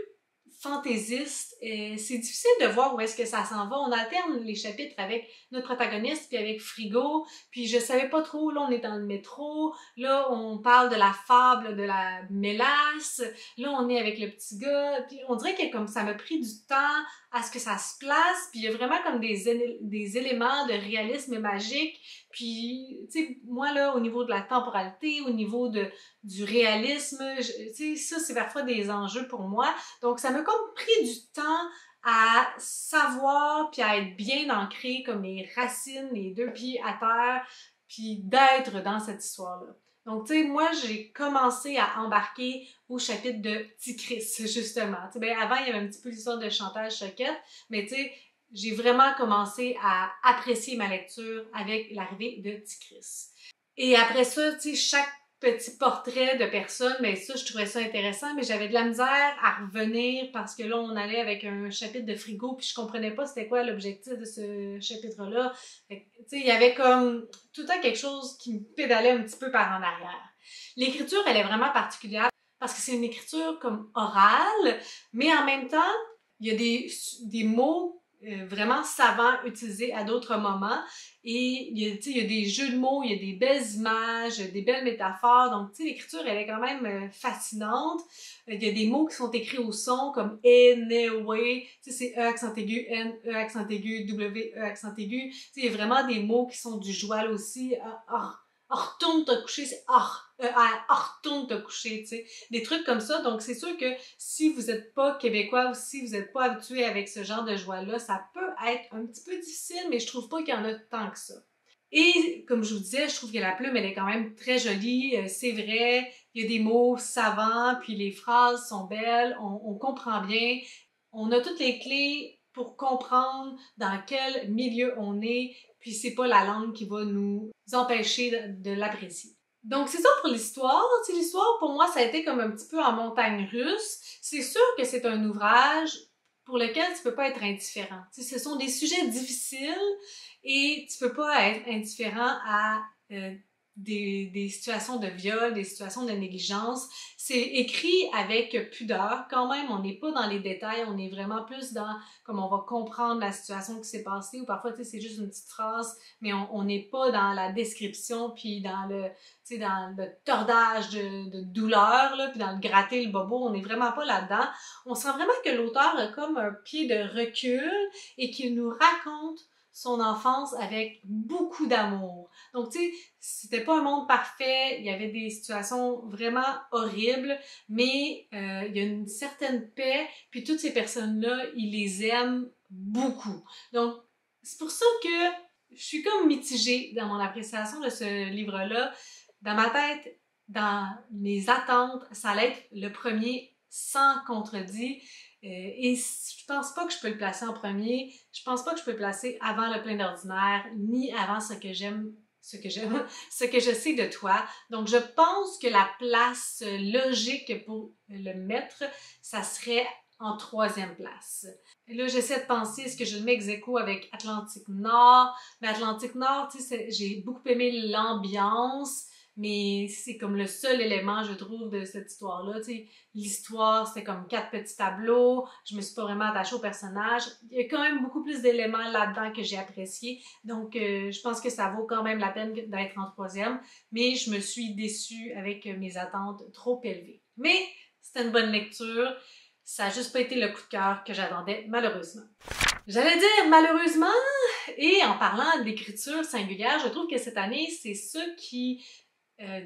fantaisiste. C'est difficile de voir où est-ce que ça s'en va. On alterne les chapitres avec notre protagoniste puis avec Frigo. Puis je savais pas trop, là on est dans le métro, là on parle de la fable de la mélasse, là on est avec le petit gars. Puis on dirait que comme ça m'a pris du temps à ce que ça se place. Puis il y a vraiment comme des éléments de réalisme magique. Puis, tu sais, moi, là, au niveau de la temporalité, au niveau du réalisme, tu sais, ça, c'est parfois des enjeux pour moi. Donc, ça m'a comme pris du temps à savoir puis à être bien ancré comme les racines, les deux pieds à terre, puis d'être dans cette histoire-là. Donc, tu sais, moi, j'ai commencé à embarquer au chapitre de Tikris, justement. Tu sais, ben, avant, il y avait un petit peu l'histoire de Chantal Choquette, mais tu sais, j'ai vraiment commencé à apprécier ma lecture avec l'arrivée de Tikris. Et après ça, tu sais, chaque petit portrait de personne, mais ça, je trouvais ça intéressant, mais j'avais de la misère à revenir parce que là, on allait avec un chapitre de Frigo, puis je comprenais pas c'était quoi l'objectif de ce chapitre-là. Tu sais, il y avait comme tout le temps quelque chose qui me pédalait un petit peu par en arrière. L'écriture, elle est vraiment particulière parce que c'est une écriture comme orale, mais en même temps, il y a des mots vraiment savants utilisés à d'autres moments. Et il y a des jeux de mots, il y a des belles images, des belles métaphores. Donc, tu sais, l'écriture, elle est quand même fascinante. Il y a des mots qui sont écrits au son, comme anyway. Tu sais, c'est E accent aigu, N, E accent aigu, W, E accent aigu. Tu sais, il y a vraiment des mots qui sont du joual aussi. Retourne te coucher, c'est retourne te coucher, tu sais. Des trucs comme ça. Donc, c'est sûr que si vous n'êtes pas québécois ou si vous n'êtes pas habitué avec ce genre de joie-là, ça peut être un petit peu difficile, mais je trouve pas qu'il y en a tant que ça. Et comme je vous disais, je trouve que la plume, elle est quand même très jolie. C'est vrai, il y a des mots savants, puis les phrases sont belles, on comprend bien. On a toutes les clés pour comprendre dans quel milieu on est, puis c'est pas la langue qui va nous empêcher de l'apprécier. Donc, c'est ça pour l'histoire. Tu sais, l'histoire, pour moi, ça a été comme un petit peu en montagne russe. C'est sûr que c'est un ouvrage pour lequel tu peux pas être indifférent. Tu sais, ce sont des sujets difficiles et tu peux pas être indifférent à des situations de viol, des situations de négligence. C'est écrit avec pudeur quand même, on n'est pas dans les détails, on est vraiment plus dans comme on va comprendre la situation qui s'est passée ou parfois tu sais c'est juste une petite phrase, mais on n'est pas dans la description puis dans le tu sais dans le tordage de douleur là, puis dans le gratter le bobo, on n'est vraiment pas là-dedans. On sent vraiment que l'auteur a comme un pied de recul et qu'il nous raconte son enfance avec beaucoup d'amour. Donc, tu sais, c'était pas un monde parfait, il y avait des situations vraiment horribles, mais il y a une certaine paix, puis toutes ces personnes-là, ils les aiment beaucoup. Donc, c'est pour ça que je suis comme mitigée dans mon appréciation de ce livre-là. Dans ma tête, dans mes attentes, ça allait être le premier sans contredit. Et je pense pas que je peux le placer en premier. Je pense pas que je peux le placer avant le plein d'ordinaire, ni avant ce que j'aime, ce que je sais de toi. Donc, je pense que la place logique pour le mettre, ça serait en troisième place. Et là, j'essaie de penser, est-ce que je le mets ex-aequo avec Atlantique Nord? Mais Atlantique Nord, tu sais, j'ai beaucoup aimé l'ambiance, mais c'est comme le seul élément, je trouve, de cette histoire-là. Tu sais, l'histoire, c'était comme 4 petits tableaux. Je me suis pas vraiment attachée au personnage. Il y a quand même beaucoup plus d'éléments là-dedans que j'ai appréciés. Donc, je pense que ça vaut quand même la peine d'être en troisième. Mais je me suis déçue avec mes attentes trop élevées. Mais c'était une bonne lecture. Ça n'a juste pas été le coup de cœur que j'attendais, malheureusement. J'allais dire malheureusement, et en parlant d'écriture singulière, je trouve que cette année, c'est ça qui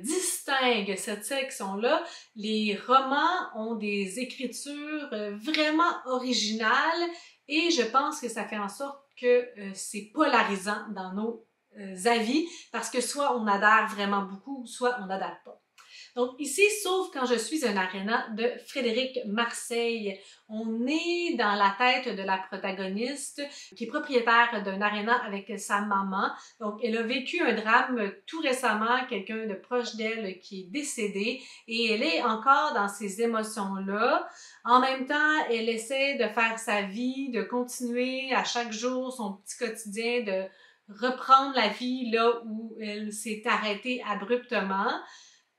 distingue cette section-là. Les romans ont des écritures vraiment originales et je pense que ça fait en sorte que c'est polarisant dans nos avis parce que soit on adhère vraiment beaucoup, soit on n'adhère pas. Donc ici, sauf quand je suis un aréna de Frédéric Marseille. On est dans la tête de la protagoniste qui est propriétaire d'un aréna avec sa maman. Donc elle a vécu un drame tout récemment, quelqu'un de proche d'elle qui est décédé et elle est encore dans ces émotions-là. En même temps, elle essaie de faire sa vie, de continuer à chaque jour son petit quotidien, de reprendre la vie là où elle s'est arrêtée abruptement.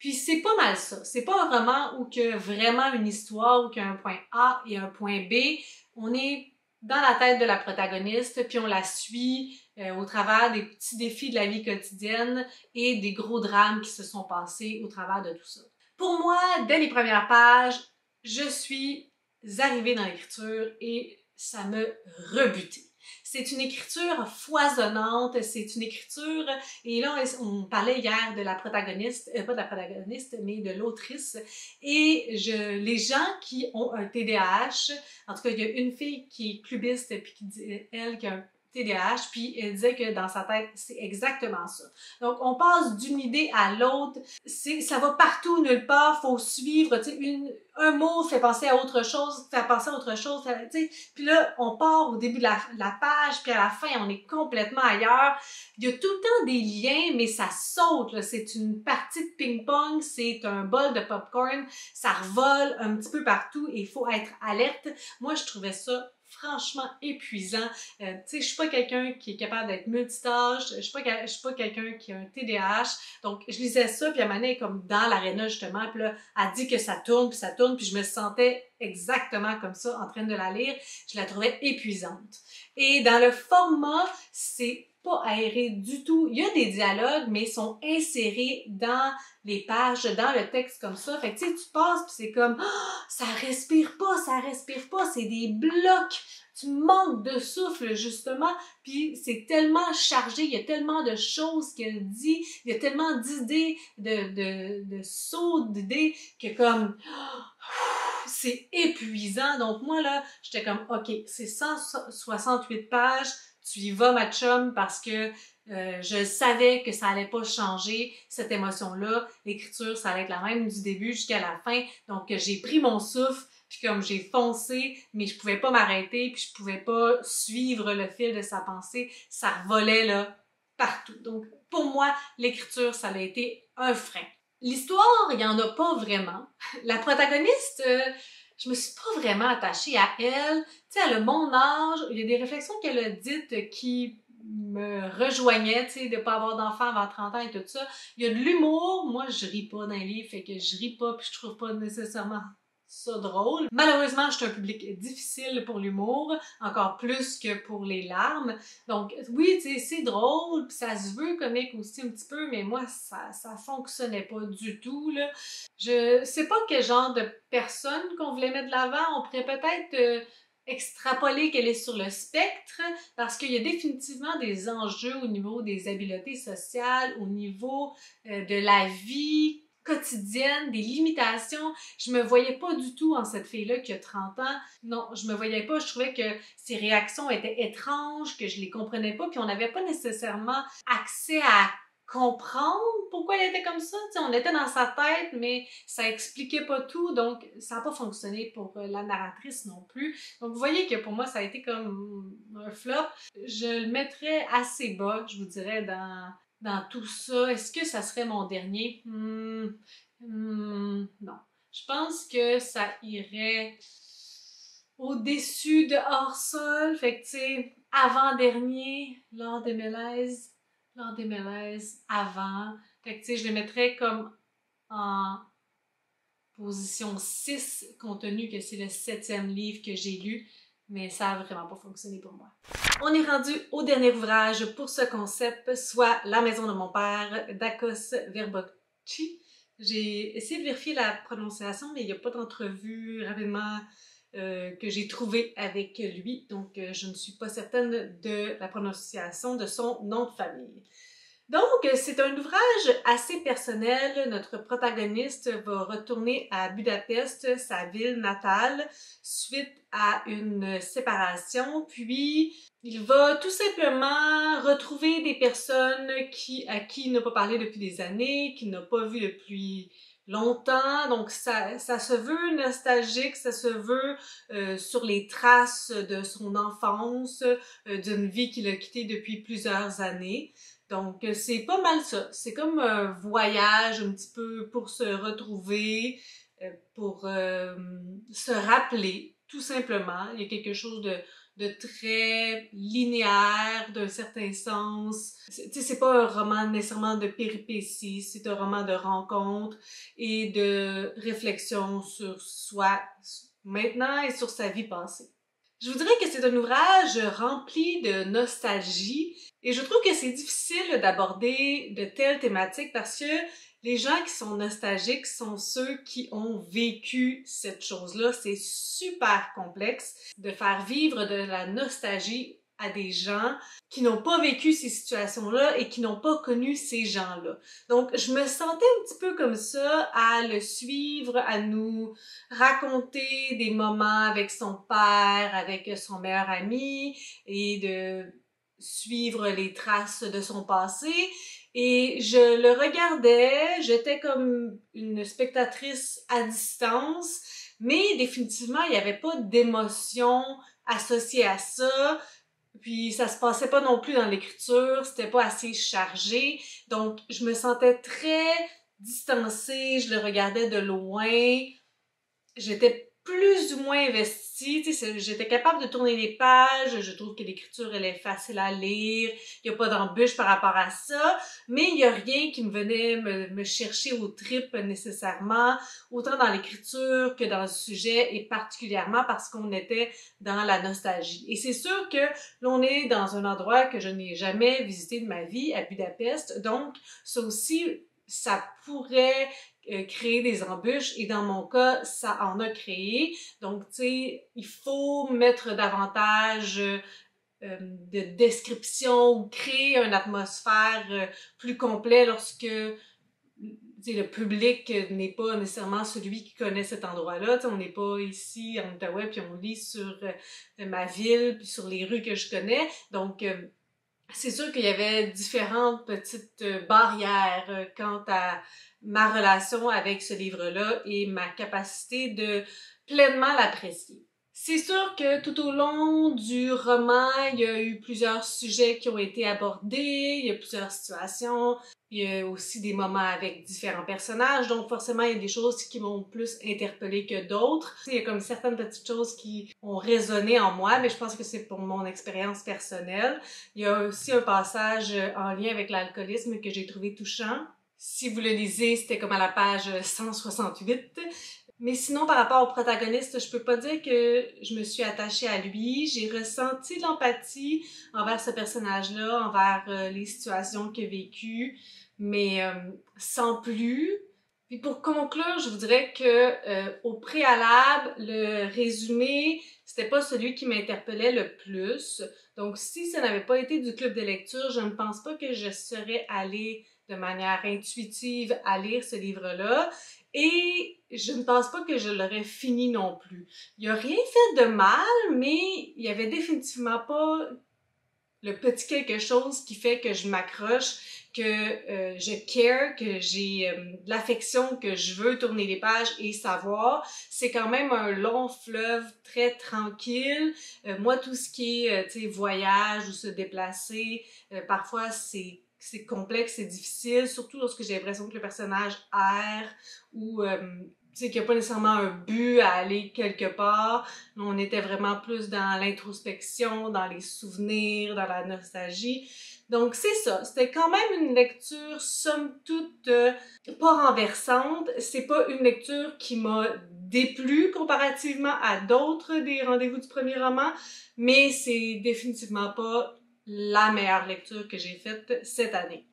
Puis c'est pas mal ça. C'est pas un roman où que vraiment une histoire, où qu'il y a un point A et un point B. On est dans la tête de la protagoniste, puis on la suit au travers des petits défis de la vie quotidienne et des gros drames qui se sont passés au travers de tout ça. Pour moi, dès les premières pages, je suis arrivée dans l'écriture et ça me rebutait. C'est une écriture foisonnante, c'est une écriture, et là on parlait hier de la protagoniste, pas de la protagoniste, mais de l'autrice, et les gens qui ont un TDAH, en tout cas il y a une fille qui est clubiste, puis qui dit, elle, qui a un TDAH, puis elle disait que dans sa tête, c'est exactement ça. Donc, on passe d'une idée à l'autre, ça va partout, nulle part, faut suivre, tu sais, un mot fait penser à autre chose, fait penser à autre chose, tu sais, puis là, on part au début de la page, puis à la fin, on est complètement ailleurs. Il y a tout le temps des liens, mais ça saute, là. C'est une partie de ping-pong, c'est un bol de popcorn, ça revole un petit peu partout et il faut être alerte. Moi, je trouvais ça franchement épuisant. Tu sais, je suis pas quelqu'un qui est capable d'être multitâche, je suis pas quelqu'un qui a un TDAH, donc je lisais ça, puis à un moment donné, comme dans l'aréna justement, puis là, elle dit que ça tourne, puis je me sentais exactement comme ça en train de la lire, je la trouvais épuisante. Et dans le format, c'est pas aéré du tout. Il y a des dialogues, mais ils sont insérés dans les pages, dans le texte comme ça. Fait que tu sais, tu passes puis c'est comme ça respire pas, c'est des blocs. Tu manques de souffle justement, puis c'est tellement chargé, il y a tellement de choses qu'elle dit, il y a tellement d'idées, de sauts d'idées que comme c'est épuisant. Donc moi là, j'étais comme OK, c'est 168 pages, tu y vas ma chum parce que je savais que ça allait pas changer cette émotion-là. L'écriture, ça allait être la même du début jusqu'à la fin. Donc j'ai pris mon souffle, puis comme j'ai foncé, mais je pouvais pas m'arrêter, puis je pouvais pas suivre le fil de sa pensée. Ça revolait là partout. Donc pour moi, l'écriture, ça a été un frein. L'histoire, il y en a pas vraiment. La protagoniste, je me suis pas vraiment attachée à elle. Tu sais, elle a mon âge. Il y a des réflexions qu'elle a dites qui me rejoignaient, tu sais, de pas avoir d'enfant avant 30 ans et tout ça. Il y a de l'humour. Moi, je ris pas dans les livres, fait que je ris pas puis je trouve pas nécessairement ça drôle. Malheureusement, je suis un public difficile pour l'humour, encore plus que pour les larmes. Donc, oui, tu sais, c'est drôle, puis ça se veut comique aussi un petit peu, mais moi, ça fonctionnait pas du tout, là. Je sais pas quel genre de personne qu'on voulait mettre de l'avant. On pourrait peut-être extrapoler qu'elle est sur le spectre, parce qu'il y a définitivement des enjeux au niveau des habiletés sociales, au niveau de la vie quotidienne, des limitations. Je me voyais pas du tout en cette fille-là qui a 30 ans. Non, je me voyais pas. Je trouvais que ses réactions étaient étranges, que je les comprenais pas, puis on n'avait pas nécessairement accès à comprendre pourquoi elle était comme ça. T'sais, on était dans sa tête, mais ça expliquait pas tout, donc ça n'a pas fonctionné pour la narratrice non plus. Donc vous voyez que pour moi, ça a été comme un flop. Je le mettrais assez bas, je vous dirais, dans tout ça. Est-ce que ça serait mon dernier? Non. Je pense que ça irait au-dessus de hors-sol. Fait que, tu sais, avant-dernier, Lors des Mélèzes, avant. Fait que, tu sais, je le mettrais comme en position 6, compte tenu que c'est le 7e livre que j'ai lu, mais ça a vraiment pas fonctionné pour moi. On est rendu au dernier ouvrage pour ce concept, soit La maison de mon père d'Akos Verbocci. J'ai essayé de vérifier la prononciation, mais il n'y a pas d'entrevue rapidement que j'ai trouvé avec lui, donc je ne suis pas certaine de la prononciation de son nom de famille. Donc, c'est un ouvrage assez personnel. Notre protagoniste va retourner à Budapest, sa ville natale, suite à une séparation. Puis, il va tout simplement retrouver des personnes à qui il n'a pas parlé depuis des années, qu'il n'a pas vu depuis longtemps. Donc, ça se veut nostalgique, ça se veut sur les traces de son enfance, d'une vie qu'il a quittée depuis plusieurs années. Donc, c'est pas mal ça. C'est comme un voyage un petit peu pour se retrouver, pour se rappeler, tout simplement. Il y a quelque chose de très linéaire, d'un certain sens. Tu sais, c'est pas un roman nécessairement de péripéties, c'est un roman de rencontre et de réflexion sur soi maintenant et sur sa vie passée. Je vous dirais que c'est un ouvrage rempli de nostalgie et je trouve que c'est difficile d'aborder de telles thématiques parce que les gens qui sont nostalgiques sont ceux qui ont vécu cette chose-là. C'est super complexe de faire vivre de la nostalgie à des gens qui n'ont pas vécu ces situations-là et qui n'ont pas connu ces gens-là. Donc, je me sentais un petit peu comme ça à le suivre, à nous raconter des moments avec son père, avec son meilleur ami et de suivre les traces de son passé. Et je le regardais, j'étais comme une spectatrice à distance, mais définitivement, il n'y avait pas d'émotion associée à ça. Puis ça se passait pas non plus dans l'écriture, c'était pas assez chargé. Donc je me sentais très distancée, je le regardais de loin. J'étais plus ou moins investie, tu sais, j'étais capable de tourner les pages, je trouve que l'écriture elle est facile à lire, il n'y a pas d'embûche par rapport à ça, mais il n'y a rien qui me venait me chercher aux tripes nécessairement, autant dans l'écriture que dans le sujet, et particulièrement parce qu'on était dans la nostalgie. Et c'est sûr que l'on est dans un endroit que je n'ai jamais visité de ma vie, à Budapest, donc ça aussi, ça pourrait créer des embûches et dans mon cas, ça en a créé. Donc, tu sais, il faut mettre davantage de description ou créer une atmosphère plus complète lorsque le public n'est pas nécessairement celui qui connaît cet endroit-là. On n'est pas ici en Outaouais puis on lit sur ma ville puis sur les rues que je connais. Donc, c'est sûr qu'il y avait différentes petites barrières quant à ma relation avec ce livre-là et ma capacité de pleinement l'apprécier. C'est sûr que tout au long du roman, il y a eu plusieurs sujets qui ont été abordés, il y a plusieurs situations, il y a aussi des moments avec différents personnages, donc forcément, il y a des choses qui m'ont plus interpellée que d'autres. Il y a comme certaines petites choses qui ont résonné en moi, mais je pense que c'est pour mon expérience personnelle. Il y a aussi un passage en lien avec l'alcoolisme que j'ai trouvé touchant. Si vous le lisez, c'était comme à la page 168. Mais sinon, par rapport au protagoniste, je peux pas dire que je me suis attachée à lui. J'ai ressenti de l'empathie envers ce personnage-là, envers les situations qu'il a vécues, mais sans plus. Puis pour conclure, je vous dirais que au préalable, le résumé, c'était pas celui qui m'interpellait le plus. Donc si ça n'avait pas été du club de lecture, je ne pense pas que je serais allée de manière intuitive à lire ce livre-là. Et je ne pense pas que je l'aurais fini non plus. Il n'y a rien fait de mal, mais il n'y avait définitivement pas le petit quelque chose qui fait que je m'accroche, que je care, que j'ai de l'affection, que je veux tourner les pages et savoir. C'est quand même un long fleuve très tranquille. Moi, tout ce qui est tu sais, voyage ou se déplacer, parfois c'est complexe, c'est difficile, surtout lorsque j'ai l'impression que le personnage erre ou tu sais, qu'il n'y a pas nécessairement un but à aller quelque part. On était vraiment plus dans l'introspection, dans les souvenirs, dans la nostalgie. Donc c'est ça, c'était quand même une lecture somme toute pas renversante. C'est pas une lecture qui m'a déplu comparativement à d'autres des Rendez-vous du premier roman, mais c'est définitivement pas la meilleure lecture que j'ai faite cette année.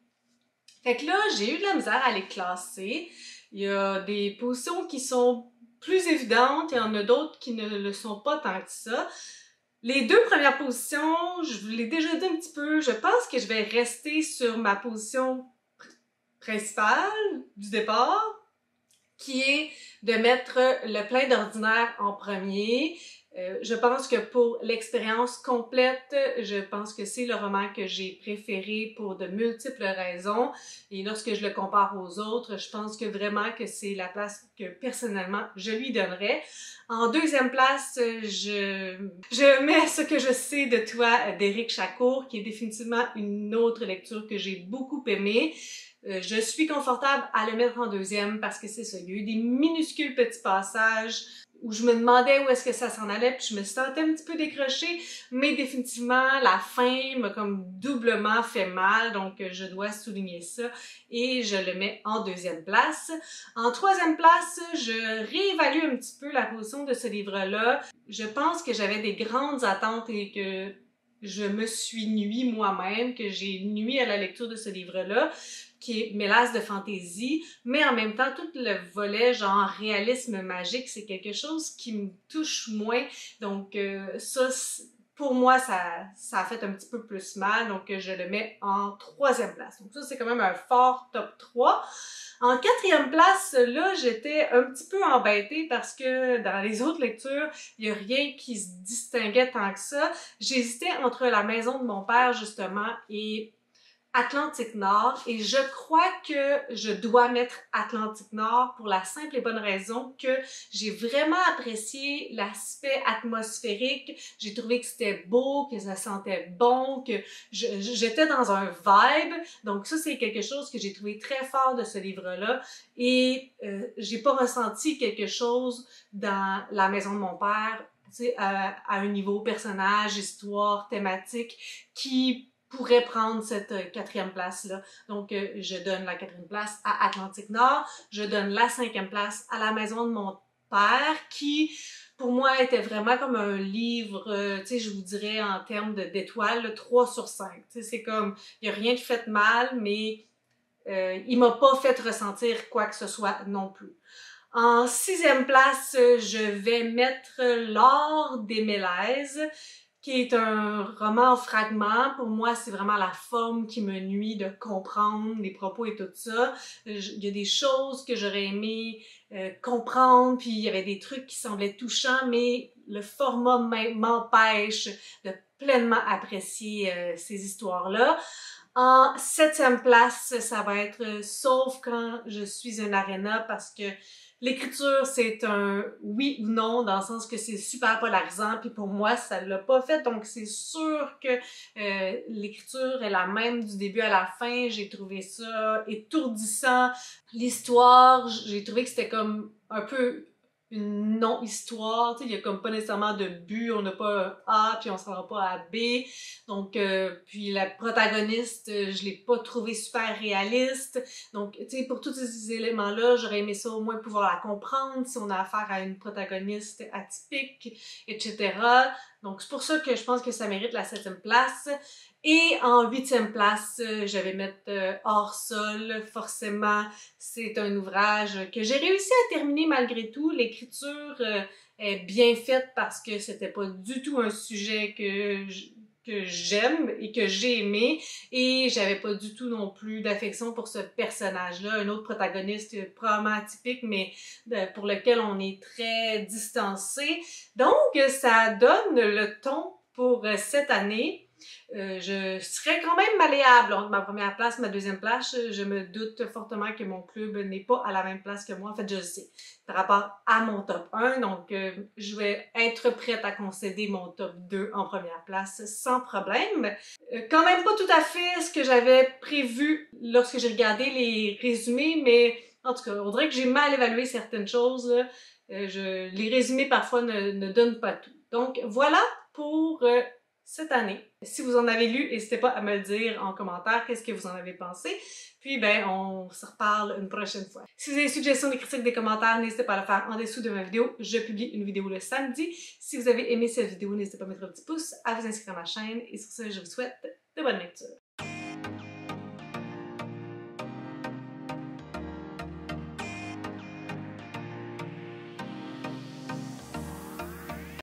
Fait que là, j'ai eu de la misère à les classer. Il y a des positions qui sont plus évidentes, il y en a d'autres qui ne le sont pas tant que ça. Les deux premières positions, je vous l'ai déjà dit un petit peu, je pense que je vais rester sur ma position principale du départ, qui est de mettre le plein d'ordinaire en premier. Je pense que pour l'expérience complète, je pense que c'est le roman que j'ai préféré pour de multiples raisons. Et lorsque je le compare aux autres, je pense que vraiment que c'est la place que personnellement je lui donnerais. En deuxième place, je mets Ce que je sais de toi d'Éric Chacour, qui est définitivement une autre lecture que j'ai beaucoup aimée. Je suis confortable à le mettre en deuxième parce que c'est ça, il y a eu des minuscules petits passages où je me demandais où est-ce que ça s'en allait, puis je me sentais un petit peu décrochée, mais définitivement, la fin m'a comme doublement fait mal, donc je dois souligner ça, et je le mets en deuxième place. En troisième place, je réévalue un petit peu la position de ce livre-là. Je pense que j'avais des grandes attentes et que je me suis nui moi-même, que j'ai nui à la lecture de ce livre-là, qui est Mélasse de fantaisie, mais en même temps, tout le volet genre réalisme magique, c'est quelque chose qui me touche moins. Donc ça, pour moi, ça a fait un petit peu plus mal, donc je le mets en troisième place. Donc ça, c'est quand même un fort top 3. En quatrième place, là, j'étais un petit peu embêtée parce que dans les autres lectures, il n'y a rien qui se distinguait tant que ça. J'hésitais entre La maison de mon père, justement, et Atlantique Nord, et je crois que je dois mettre Atlantique Nord pour la simple et bonne raison que j'ai vraiment apprécié l'aspect atmosphérique. J'ai trouvé que c'était beau, que ça sentait bon, que j'étais dans un vibe. Donc ça, c'est quelque chose que j'ai trouvé très fort de ce livre-là, et j'ai pas ressenti quelque chose dans La maison de mon père, tu sais, à un niveau personnage, histoire, thématique, qui pourrait prendre cette quatrième place-là. Donc, je donne la quatrième place à Atlantique Nord. Je donne la cinquième place à La maison de mon père, qui, pour moi, était vraiment comme un livre, tu sais, je vous dirais en termes d'étoiles, 3 sur 5. Tu sais, c'est comme, il n'y a rien de fait mal, mais il m'a pas fait ressentir quoi que ce soit non plus. En sixième place, je vais mettre L'or des Mélèzes, qui est un roman en fragments. Pour moi, c'est vraiment la forme qui me nuit de comprendre les propos et tout ça. Il y a des choses que j'aurais aimé comprendre, puis il y avait des trucs qui semblaient touchants, mais le format m'empêche de pleinement apprécier ces histoires-là. En septième place, ça va être Sauf quand je suis un aréna, parce que l'écriture, c'est un oui ou non, dans le sens que c'est super polarisant, puis pour moi, ça l'a pas fait, donc c'est sûr que l'écriture est la même du début à la fin. J'ai trouvé ça étourdissant. L'histoire, j'ai trouvé que c'était comme un peu une non-histoire, tu sais, il y a comme pas nécessairement de but, on n'a pas un A, puis on s'en va pas à B, donc, puis la protagoniste, je l'ai pas trouvée super réaliste, donc, tu sais, pour tous ces éléments-là, j'aurais aimé ça au moins pouvoir la comprendre, si on a affaire à une protagoniste atypique, etc., donc c'est pour ça que je pense que ça mérite la 7e place. Et en 8e place, je vais mettre Hors sol. Forcément, c'est un ouvrage que j'ai réussi à terminer malgré tout. L'écriture est bien faite parce que c'était pas du tout un sujet que j'aime et que j'ai aimé, et j'avais pas du tout non plus d'affection pour ce personnage-là, un autre protagoniste probablement atypique, mais pour lequel on est très distancé. Donc, ça donne le ton pour cette année. Je serais quand même malléable entre ma première place et ma deuxième place. Je me doute fortement que mon club n'est pas à la même place que moi. En fait, je le sais par rapport à mon top 1. Donc, je vais être prête à concéder mon top 2 en première place sans problème. Quand même pas tout à fait ce que j'avais prévu lorsque j'ai regardé les résumés, mais en tout cas, on dirait que j'ai mal évalué certaines choses. Là. Les résumés parfois ne donnent pas tout. Donc, voilà pour cette année. Si vous en avez lu, n'hésitez pas à me le dire en commentaire qu'est-ce que vous en avez pensé. Puis, ben, on se reparle une prochaine fois. Si vous avez des suggestions, des critiques, des commentaires, n'hésitez pas à le faire en dessous de ma vidéo. Je publie une vidéo le samedi. Si vous avez aimé cette vidéo, n'hésitez pas à mettre un petit pouce, à vous inscrire à ma chaîne. Et sur ce, je vous souhaite de bonnes lectures.